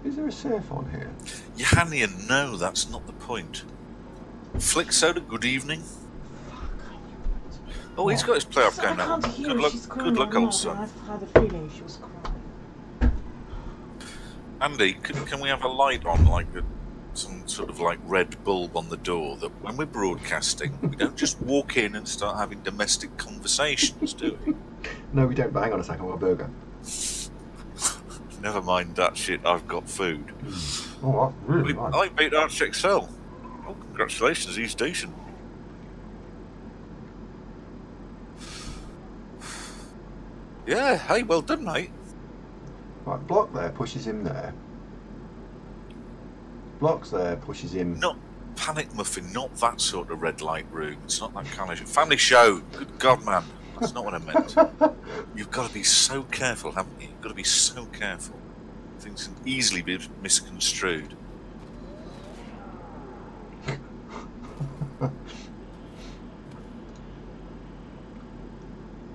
Is there a surf on here? Johannian, no, that's not the point. Flick Soda, good evening. Oh, he's got his playoff game now. Good luck, old son. I've had a feeling she was crying. Andy, can we have a light on, like some sort of like red bulb on the door, that when we're broadcasting, we don't just walk in and start having domestic conversations, do we? No, we don't. But hang on a second, I want a burger. Never mind that shit. I've got food. Oh, really? Nice. I beat Arch Excel. Oh, congratulations, he's decent. Yeah, hey, well done, mate. Right, block there pushes him there. Blocks there pushes him. Not Panic Muffin, not that sort of red light room. It's not that kind of family show. Good God, man. That's not what I meant. You've got to be so careful, haven't you? You've got to be so careful. Things can easily be misconstrued.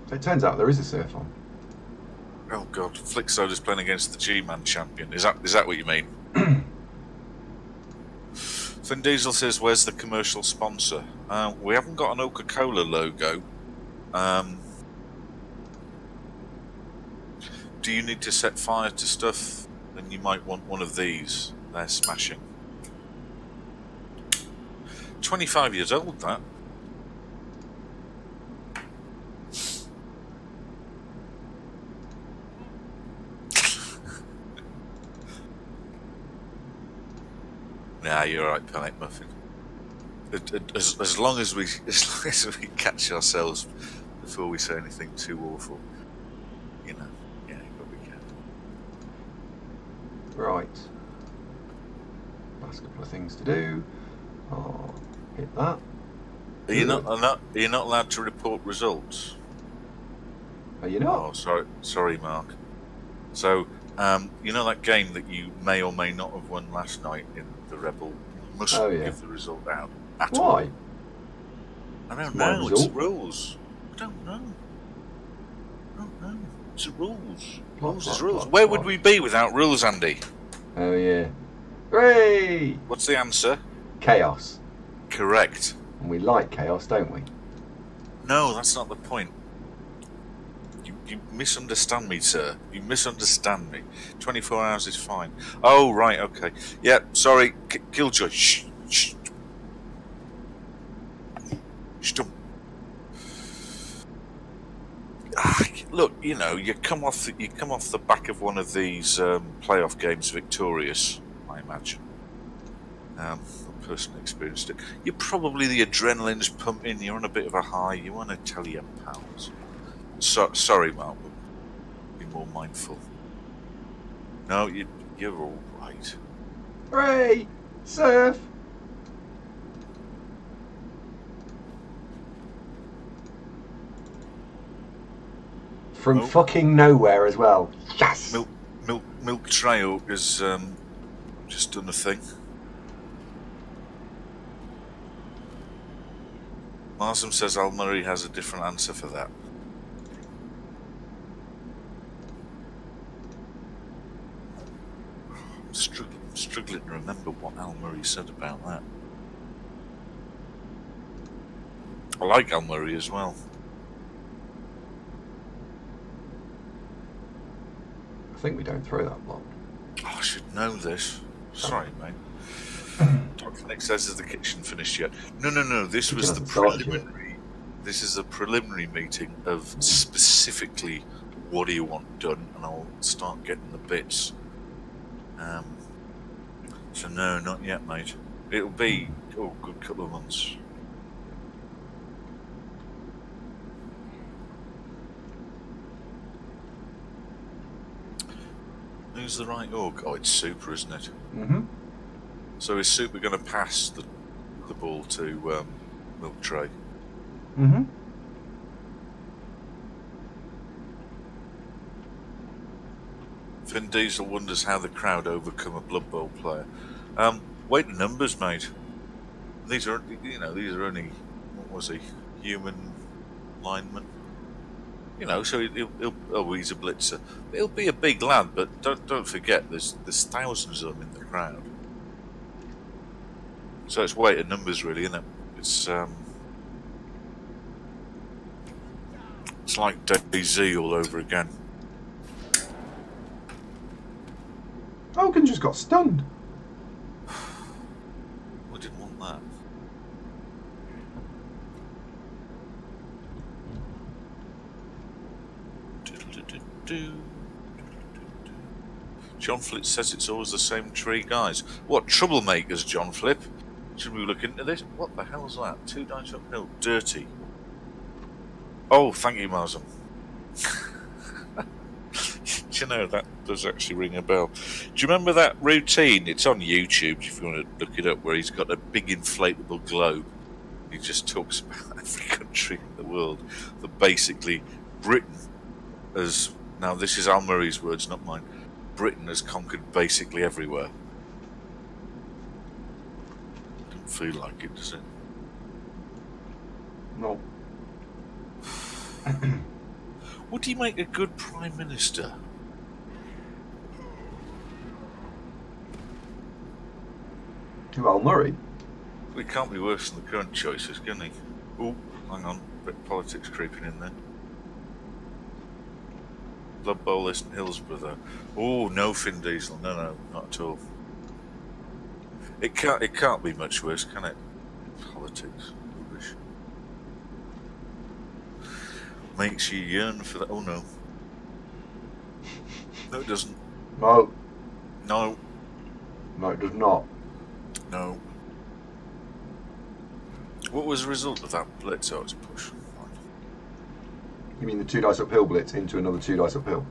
So it turns out there is a surf on. Oh God, Flicksoda's playing against the G-Man champion. Is that what you mean? Vin Diesel says, "Where's the commercial sponsor?" We haven't got an Coca-Cola logo. Do you need to set fire to stuff? Then you might want one of these. They're smashing. 25 years old, that. Nah, you're right, Panic Muffin. As long as we catch ourselves before we say anything too awful, you know, yeah, but we can. Right. Last couple of things to do. I'll hit that. Are you not allowed to report results? Are you not? Oh, sorry, Mark. So, you know that game that you may or may not have won last night in the Rebel? You mustn't give the result out at all. Why? I don't know. It's the rules. I don't know. It's the rules. Rules is rules. Where would we be without rules, Andy? Oh yeah. Hooray! What's the answer? Chaos. Correct. And we like chaos, don't we? No, that's not the point. You misunderstand me, sir. You misunderstand me. 24 hours is fine. Oh, right, okay. Yeah, sorry. Killjoy. Shh. Shh. Stop. Look, you know, you come off the back of one of these playoff games victorious, I imagine. I personally experienced it. You're probably the adrenaline's pumping. You're on a bit of a high. You want to tell your pals. Sorry, Mark. Be more mindful. No, you're all right. Hooray! Surf! From fucking nowhere as well. Yes! Milk Trail has just done a thing. Marsam says Al Murray has a different answer for that. I'm struggling to remember what Al Murray said about that. I like Al Murray as well. I think we don't throw that block. Oh, I should know this. Sorry, mate. Dr. Nick says, "Is the kitchen finished yet?" No. This was the preliminary. This is a preliminary meeting of specifically what do you want done, and I'll start getting the bits. So no, not yet, mate. It'll be a good couple of months. Who's the right orc? Oh, it's Super, isn't it? Mm-hmm. So is Super going to pass the ball to Milk Tray? Mm-hmm. Vin Diesel wonders how the crowd overcome a Blood Bowl player. Weight and numbers, mate. These are only, what was he? Human lineman. You know, so he's a blitzer. He'll be a big lad, but don't forget, there's thousands of them in the crowd. So it's weight and numbers, really, isn't it? It's like DayZ all over again. Hogan just got stunned. We didn't want that. John Flip says it's always the same tree, guys. What troublemakers, John Flip? Should we look into this? What the hell's that? 2 dice uphill. Dirty. Oh, thank you, Marsam. Do you know, that does actually ring a bell. Do you remember that routine? It's on YouTube if you want to look it up, where he's got a big inflatable globe. he just talks about every country in the world. That basically Britain has, now this is Al Murray's words, not mine, Britain has conquered basically everywhere. Doesn't feel like it, does it? No. Would he make a good Prime Minister? Who, Al Murray? Well, he can't be worse than the current choices, can he? Oh, hang on, bit of politics creeping in there. Blood Bowl isn't Hillsborough though. Oh, no Finn Diesel, no, not at all. It can't be much worse, can it? Politics, rubbish. Makes you yearn for that. Oh no. No, it doesn't. No. No. No, it does not. No. What was the result of that blitz? Oh, it's a push. You mean the 2 dice uphill blitz into another 2 dice uphill?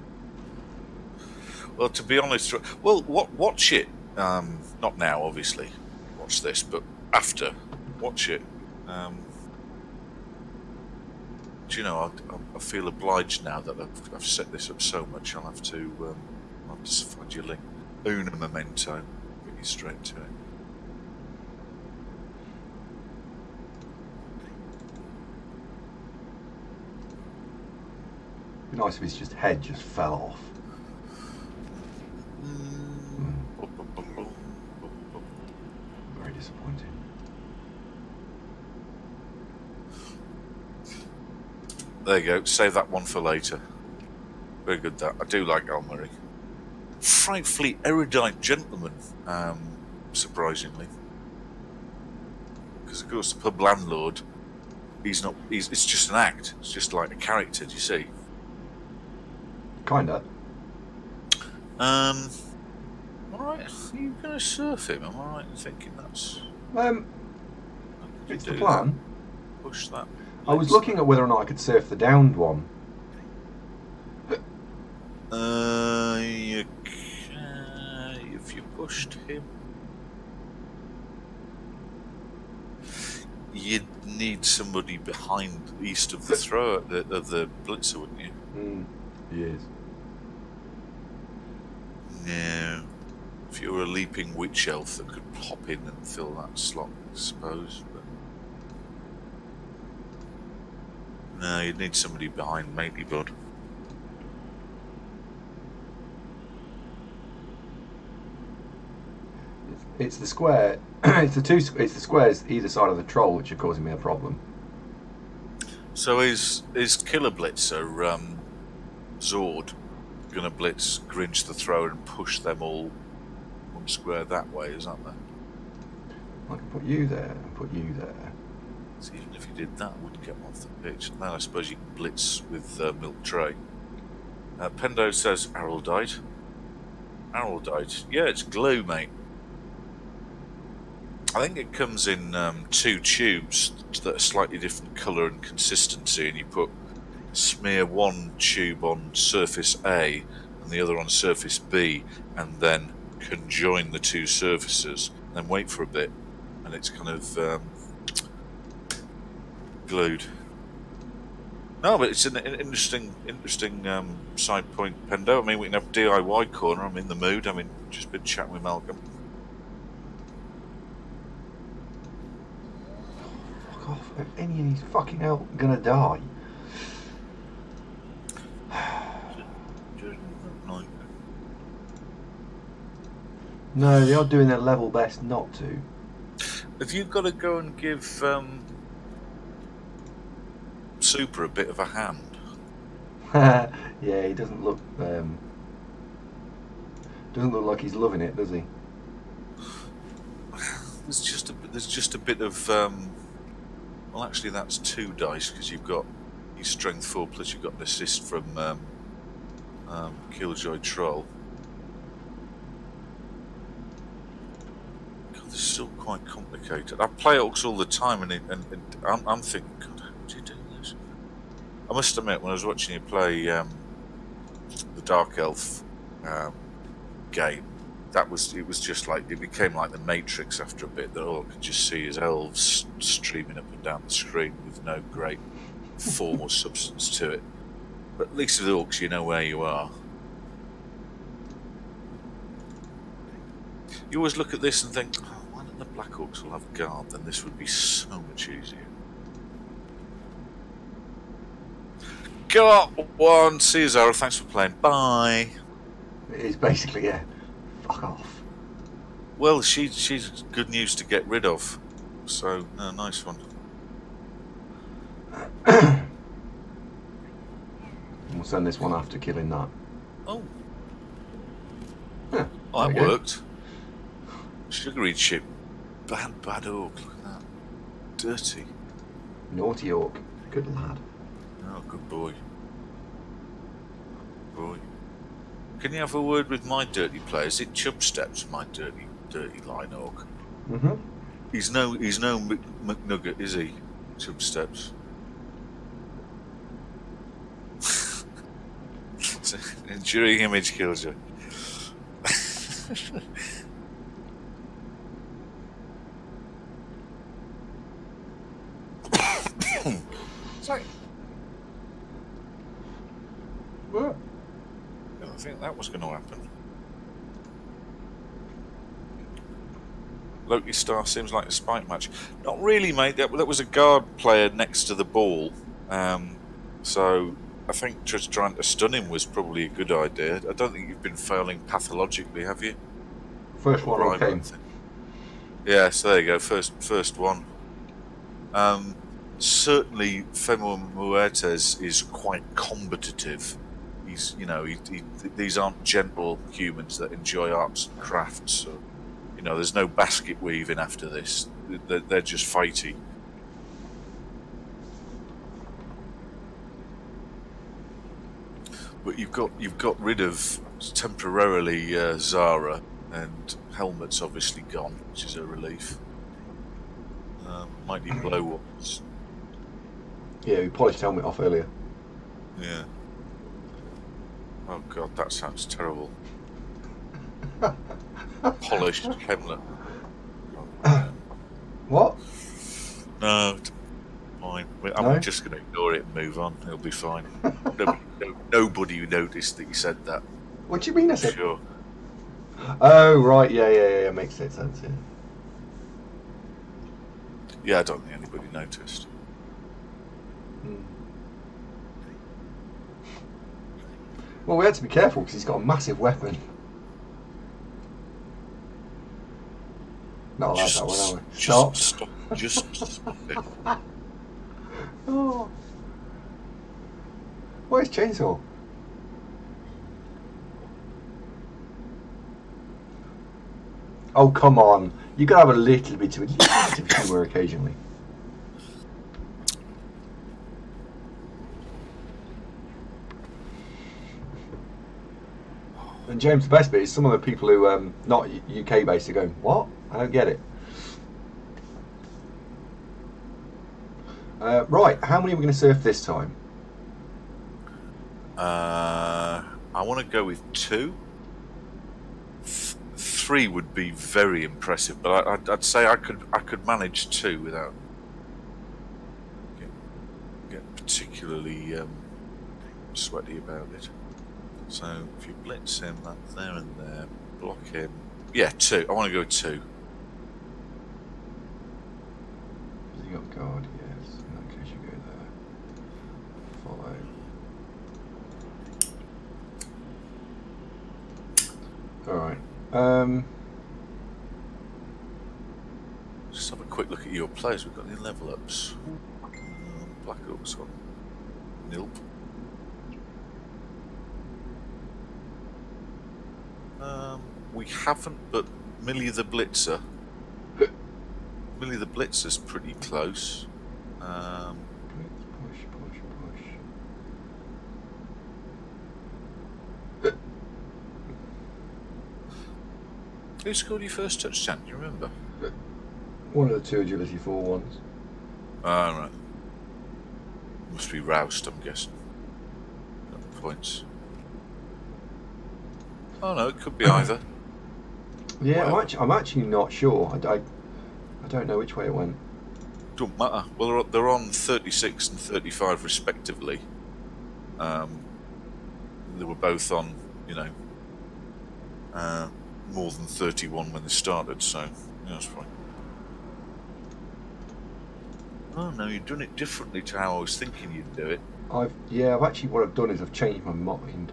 Well, to be honest, well, watch it. Not now, obviously. Watch this, but after, watch it. Do you know? I feel obliged now that I've set this up so much. I'll have to find your link. Una memento. Get you straight to it. It'd be nice if his just head just fell off. Very disappointing. There you go. Save that one for later. Very good. That I do like Al Murray. Frightfully erudite gentleman. Surprisingly, because of course the pub landlord. He's not. It's just an act. It's just like a character. Do you see? Kinda. All right. Are you going to surf him? Am I right in thinking that's? It's the plan. Push that. I was looking at whether or not I could surf the downed one. You can, if you pushed him, you'd need somebody behind, east of the thrower, of the blitzer, wouldn't you? He is. No. If you were a leaping witch elf that could pop in and fill that slot, I suppose. But no, you'd need somebody behind Matey Bud. It's the square. It's the squares either side of the troll which are causing me a problem. So is Killer Blitzer Zord gonna blitz Grinch the Thrower and push them all one square that way? Is that there? I can put you there and put you there. So even if you did that, it wouldn't get them off the pitch. And then I suppose you can blitz with Milk Tray. Pendo says Araldite. Araldite. Yeah, it's glue, mate. I think it comes in 2 tubes that are slightly different colour and consistency, and you smear one tube on surface A and the other on surface B, and then conjoin the 2 surfaces, and then wait for a bit, and it's kind of glued. No, but it's an interesting side point, Pendo. I mean, we can have DIY corner. I'm in the mood. I mean, just been chatting with Malcolm. Off. If any of these fucking hell gonna die. No, they are doing their level best not to. Have you got to go and give Super a bit of a hand? Yeah, he doesn't look like he's loving it, does he? There's just a bit of well, actually, that's 2 dice because you've got your strength 4 plus you've got an assist from Killjoy Troll. God, this is still quite complicated. I play Orcs all the time, and I'm thinking, God, how would you do this? I must admit, when I was watching you play the Dark Elf game, that was it. Was just like it became like the Matrix after a bit. That all I could just see is elves streaming up and down the screen with no great form or substance to it. But at least with Orcs, you know where you are. You always look at this and think, oh, why don't the Black Orcs all have guard? Then this would be so much easier. Go up one. See you, Zara. Thanks for playing. Bye. It is basically, yeah. Fuck off. Well, she's good news to get rid of. So, nice one. We'll send this one after killing that. Oh. Yeah, Oh, that there we go. worked. Sugary chip. Bad orc. Look at that. Dirty. Naughty orc. Good lad. Oh, good boy. Boy. Can you have a word with my dirty player? Is it Chub Steps, my dirty line orc? Mm-hmm. He's no McNugget, is he? Chub Steps. Enduring image kills you. Sorry. What? I didn't think that was going to happen. Loki Star seems like a spike match. Not really, mate. That was a guard player next to the ball. So I think just trying to stun him was probably a good idea. I don't think you've been failing pathologically, have you? First one Right, came. yeah, so there you go. First one. Certainly, Femo Muertes is quite combative. He's, these aren't gentle humans that enjoy arts and crafts. So, there's no basket weaving after this. They're just fighty. But you've got rid of temporarily Zara, and Helmet's obviously gone, which is a relief. Mighty Blow was. Yeah, we polished helmet off earlier. Yeah. Oh god, that sounds terrible. Polished Hamlet. What? No, it's fine. I'm No? just going to ignore it and move on. It'll be fine. Nobody noticed that you said that. What do you mean I said? Sure. Oh, right, yeah, makes sense, yeah. Yeah, I don't think anybody noticed. Well, we had to be careful because he's got a massive weapon. Not allowed that one, are we? Stop. Just stop it. Oh. Where's Chainsaw? Oh, come on. You gotta have a little bit of humour occasionally. And James, the best bit is some of the people who not UK based are going, what? I don't get it. Right, how many are we going to surf this time? I want to go with 2. 3 would be very impressive, but I'd say I could manage 2 without get particularly sweaty about it. So if you blitz him, that's there and there. Block him. Yeah, 2. I want to go with 2. Has he got guard? Yes. In that case, you go there. Follow. Alright. Just have a quick look at your players. We've got any level ups. Black Orcs on Nilp. We haven't, but Millie the Blitzer. Millie the Blitzer's pretty close. Push. Who scored your first touchdown? Do you remember? One of the 2 agility 4 ones. Ah, right. Must be Roust, I'm guessing. Points. Oh no, it could be either. Yeah, Wow. I'm actually not sure. I don't know which way it went. Don't matter. Well, they're on 36 and 35 respectively. They were both on, you know, more than 31 when they started, so yeah, that's fine. Oh no, you've done it differently to how I was thinking you'd do it. I've actually, what I've done is I've changed my mind.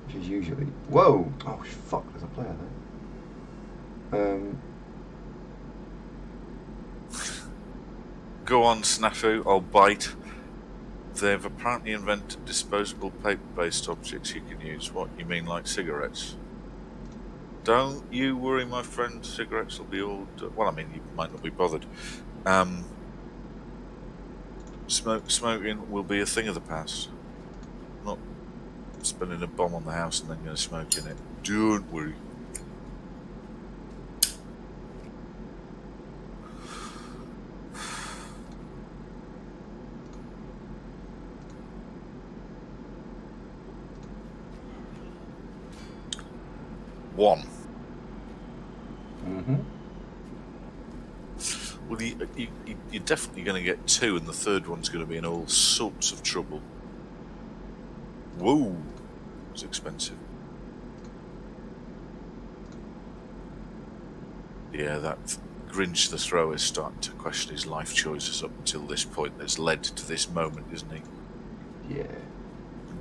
Which is usually... Whoa! Oh, fuck, there's a player there. Go on, Snafu, I'll bite. They've apparently invented disposable paper-based objects you can use. What, you mean like cigarettes? Don't you worry, my friend. Cigarettes will be all... Well, I mean, you might not be bothered. Smoking will be a thing of the past. Not spinning a bomb on the house and then going to smoke in it. Don't worry. One. Mm-hmm. Well, you're definitely going to get two, and the third one's going to be in all sorts of trouble. Whoa, it's expensive. Yeah, that Grinch the thrower is starting to question his life choices up until this point. That's led to this moment, isn't he? Yeah.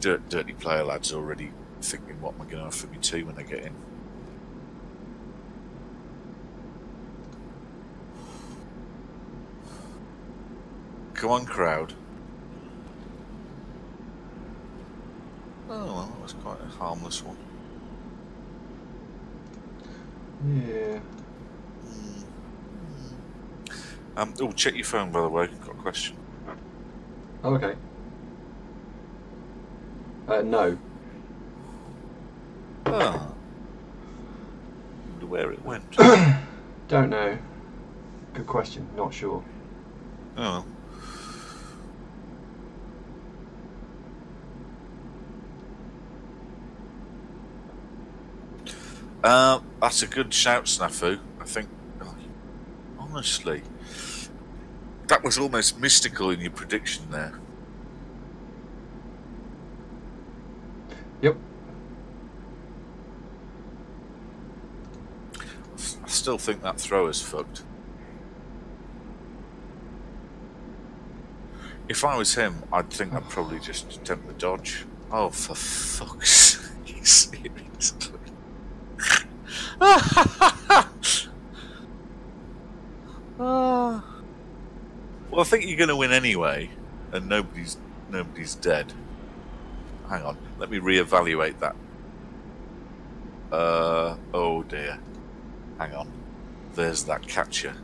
Dirty player lad's already thinking, what am I going to have for me tea when I get in? Come on, crowd. Oh, well, that was quite a harmless one. Yeah. Oh, check your phone, by the way. Got a question. Oh, okay. No. Oh. Wonder where it went. Don't know. Good question. Not sure. Oh. That's a good shout, Snafu. I think, honestly, that was almost mystical in your prediction there. Yep. I still think that thrower's fucked. If I was him, I'd think I'd probably just attempt the dodge. Oh, for fuck's sake, seriously. Well, I think you're going to win anyway, and nobody's dead. Hang on, let me reevaluate that. Oh dear. Hang on. There's that catcher.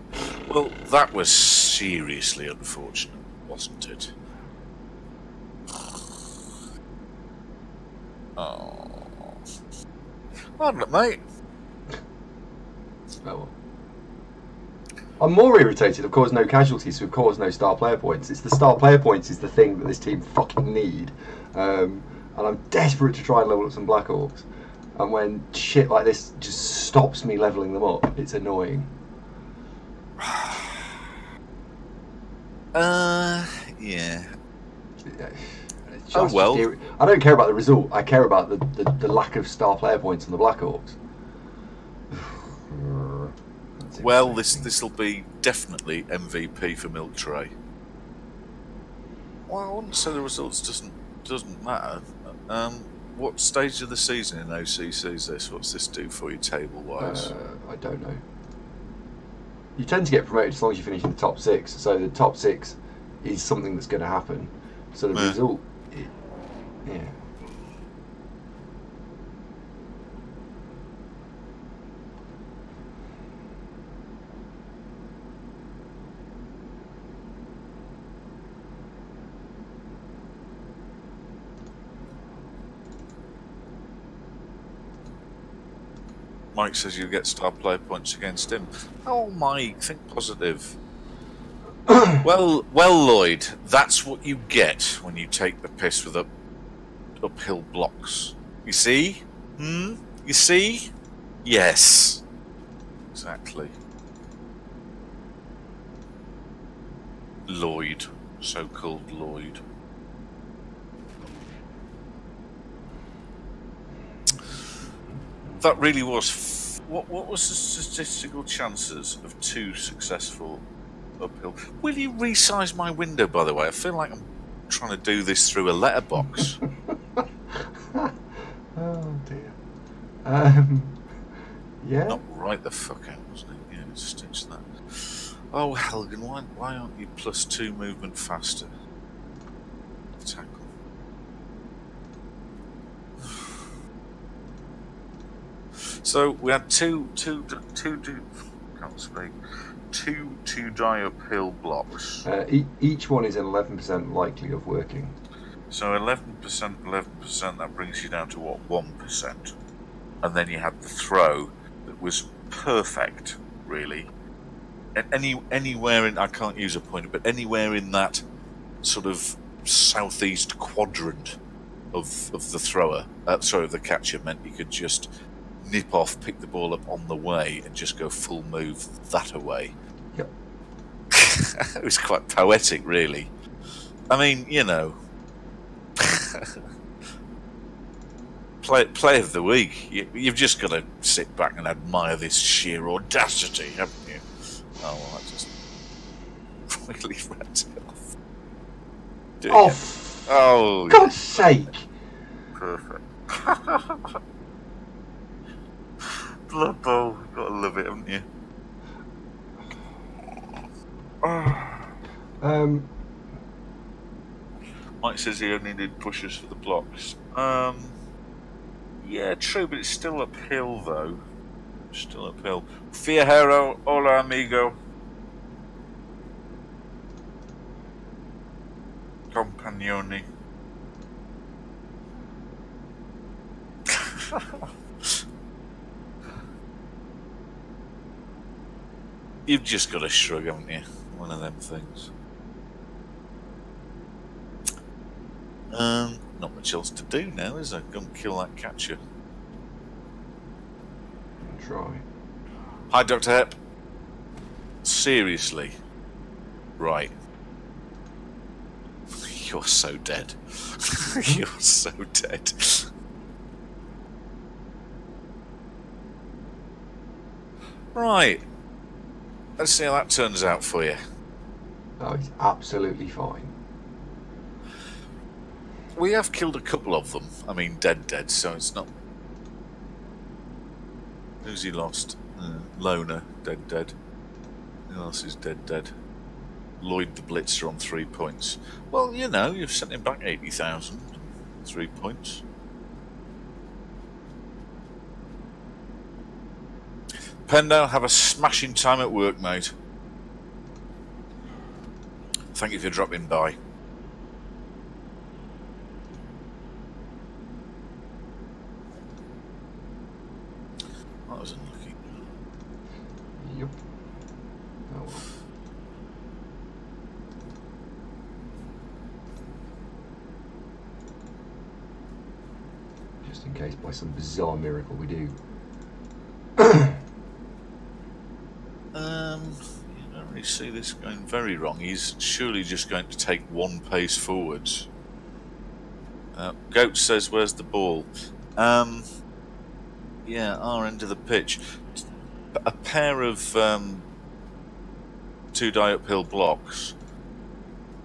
Well, that was seriously unfortunate, wasn't it? Oh. Pardon it, mate. Oh well. I'm more irritated, of course, no casualties, so of course no star player points. It's the star player points is the thing that this team fucking need. And I'm desperate to try and level up some Black Orcs. And when shit like this just stops me leveling them up, it's annoying. Yeah. Oh well. I don't care about the result. I care about the lack of star player points on the Black Orcs. Well, this'll be definitely MVP for Milk Tray. Well, I wouldn't say the results doesn't matter. What stage of the season in OCC is this? What's this do for you table-wise? I don't know. You tend to get promoted as long as you finish in the top 6. So the top 6 is something that's going to happen. So the result, yeah. Mike says you get star player points against him. Oh, Mike, think positive. Well, Lloyd, that's what you get when you take the piss with uphill blocks. You see? You see? Yes. Exactly. Lloyd. So-called Lloyd. That really was... What was the statistical chances of 2 successful uphill? Will you resize my window, by the way? I feel like I'm trying to do this through a letterbox. Oh dear. Yeah. Not right the fuck out, wasn't it? Yeah, stitch that. Oh, Helgen, why aren't you +2 movement faster? Tackle. So we had two die uphill blocks. Each one is 11% likely of working. So 11%, that brings you down to what, 1%? And then you had the throw that was perfect, really. And anywhere in, I can't use a pointer, but anywhere in that sort of southeast quadrant of the thrower, of the catcher, meant you could just nip off, pick the ball up on the way, and just go full move that away. Yep. It was quite poetic, really. I mean, you know, play of the week. You've just got to sit back and admire this sheer audacity, haven't you? Oh, well, that just really wrapped it off. Oh, God's sake! Perfect. Blood Bowl, you've got to love it, haven't you? Mike says he only did pushes for the blocks. Yeah, true, but it's still uphill, though. Still uphill. Fiajero, hola amigo. Compagnoni. You've just got to shrug, haven't you? One of them things. Not much else to do now, is there? Go and kill that catcher. Try. Hi, Dr. Hep. Seriously. Right. You're so dead. You're so dead. Right. Let's see how that turns out for you. Oh, he's absolutely fine. We have killed a couple of them. I mean, dead, so it's not... Who's he lost? Loner, dead. Who else is dead? Lloyd the Blitzer on 3 points. Well, you know, you've sent him back 80,000. 3 points. Pendale, have a smashing time at work, mate. Thank you for dropping by. That was unlucky. Yep. Oh well. Just in case by some bizarre miracle we do. You don't really see this going very wrong. He's surely just going to take 1 pace forwards. Goat says, where's the ball? Yeah, our end of the pitch. A pair of 2 die uphill blocks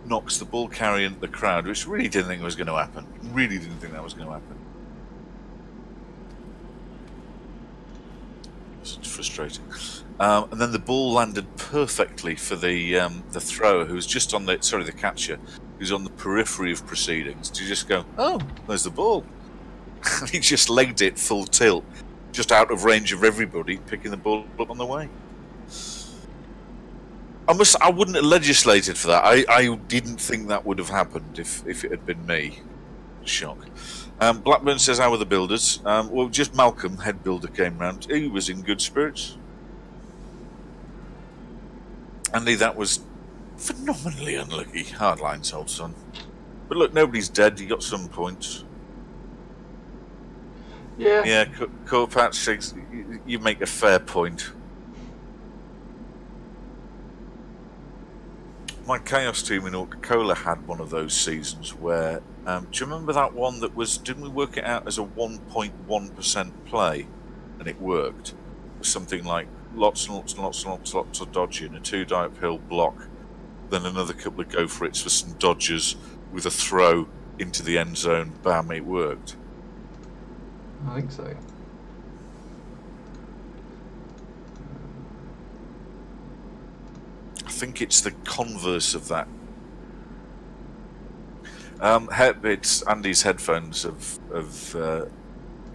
knocks the ball carrier into the crowd, which really didn't think was going to happen. Really didn't think that was going to happen. It's frustrating. And then the ball landed perfectly for the thrower, who was just on the the catcher, who's on the periphery of proceedings, to just go, oh, there's the ball. He just legged it full tilt, just out of range of everybody, picking the ball up on the way. I wouldn't have legislated for that. I didn't think that would have happened if it had been me. Shock. Blackburn says, how were the builders? Well, just Malcolm, head builder, came round. He was in good spirits. Andy, that was phenomenally unlucky. Hard lines, old son. But look, nobody's dead. You got some points. Yeah. Yeah, Corpatch, you make a fair point. My Chaos team in Coca-Cola had one of those seasons where, do you remember that one that was, didn't we work it out as a 1.1% play? And it worked. It was something like lots and lots and lots and lots, lots of dodging, a 2-die uphill block, then another couple of go for it's for some dodgers with a throw into the end zone. Bam, it worked. I think so. I think it's the converse of that. It's Andy's headphones have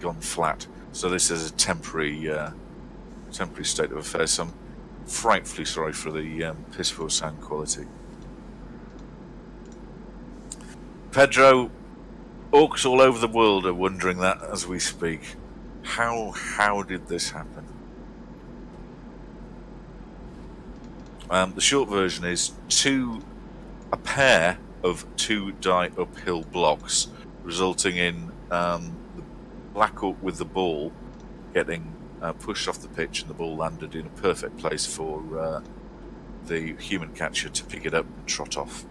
gone flat, so this is a temporary state of affairs. So I'm frightfully sorry for the piss poor sound quality. Pedro, orcs all over the world are wondering that as we speak. How did this happen? The short version is a pair of 2-die uphill blocks, resulting in the black orc with the ball getting pushed off the pitch, and the ball landed in a perfect place for the human catcher to pick it up and trot off.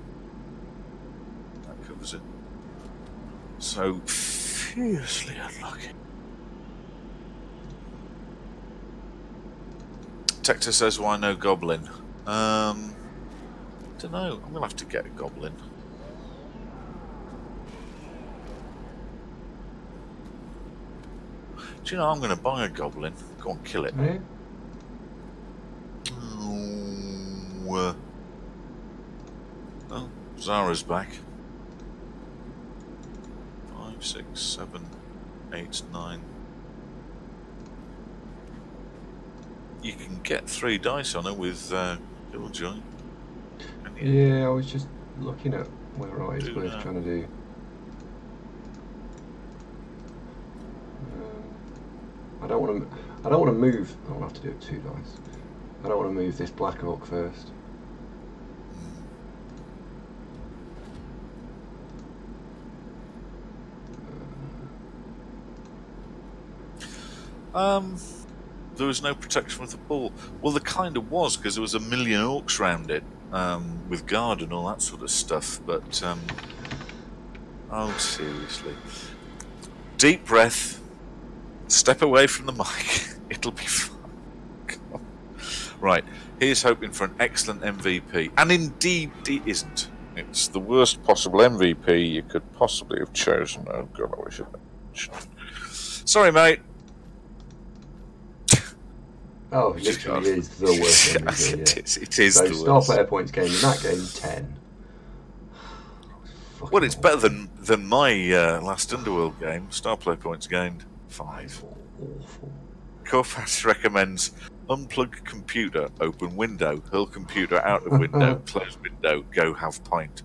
That covers it. So fiercely unlucky. Tector says, "Why no goblin?" Don't know. I'm gonna have to get a goblin. Do you know I'm gonna buy a goblin? Go on, kill it. Yeah. Oh, Zara's back. 5, 6, 7, 8, 9. You can get 3 dice on it with Killjoy. Yeah, I was just looking at whether I was trying to do. I don't want to move. I will have to do it 2 dice. I don't want to move this black orc first. There was no protection with the ball. Well, there kind of was, because there was a million orcs around it, with guard and all that sort of stuff. But oh, seriously, deep breath. Step away from the mic. It'll be fine. Right, here's hoping for an excellent MVP, and indeed he isn't. It's the worst possible MVP you could possibly have chosen. Oh God, I wish it. Sorry, mate. Oh, it literally is the worst MVP. Yeah. It is so the star worst. player points game in that game 10. Well, it's better than my last Underworld game. Star player points gained 5. Awful. Corfas recommends unplug computer, open window, hurl computer out of window, close window, go have pint.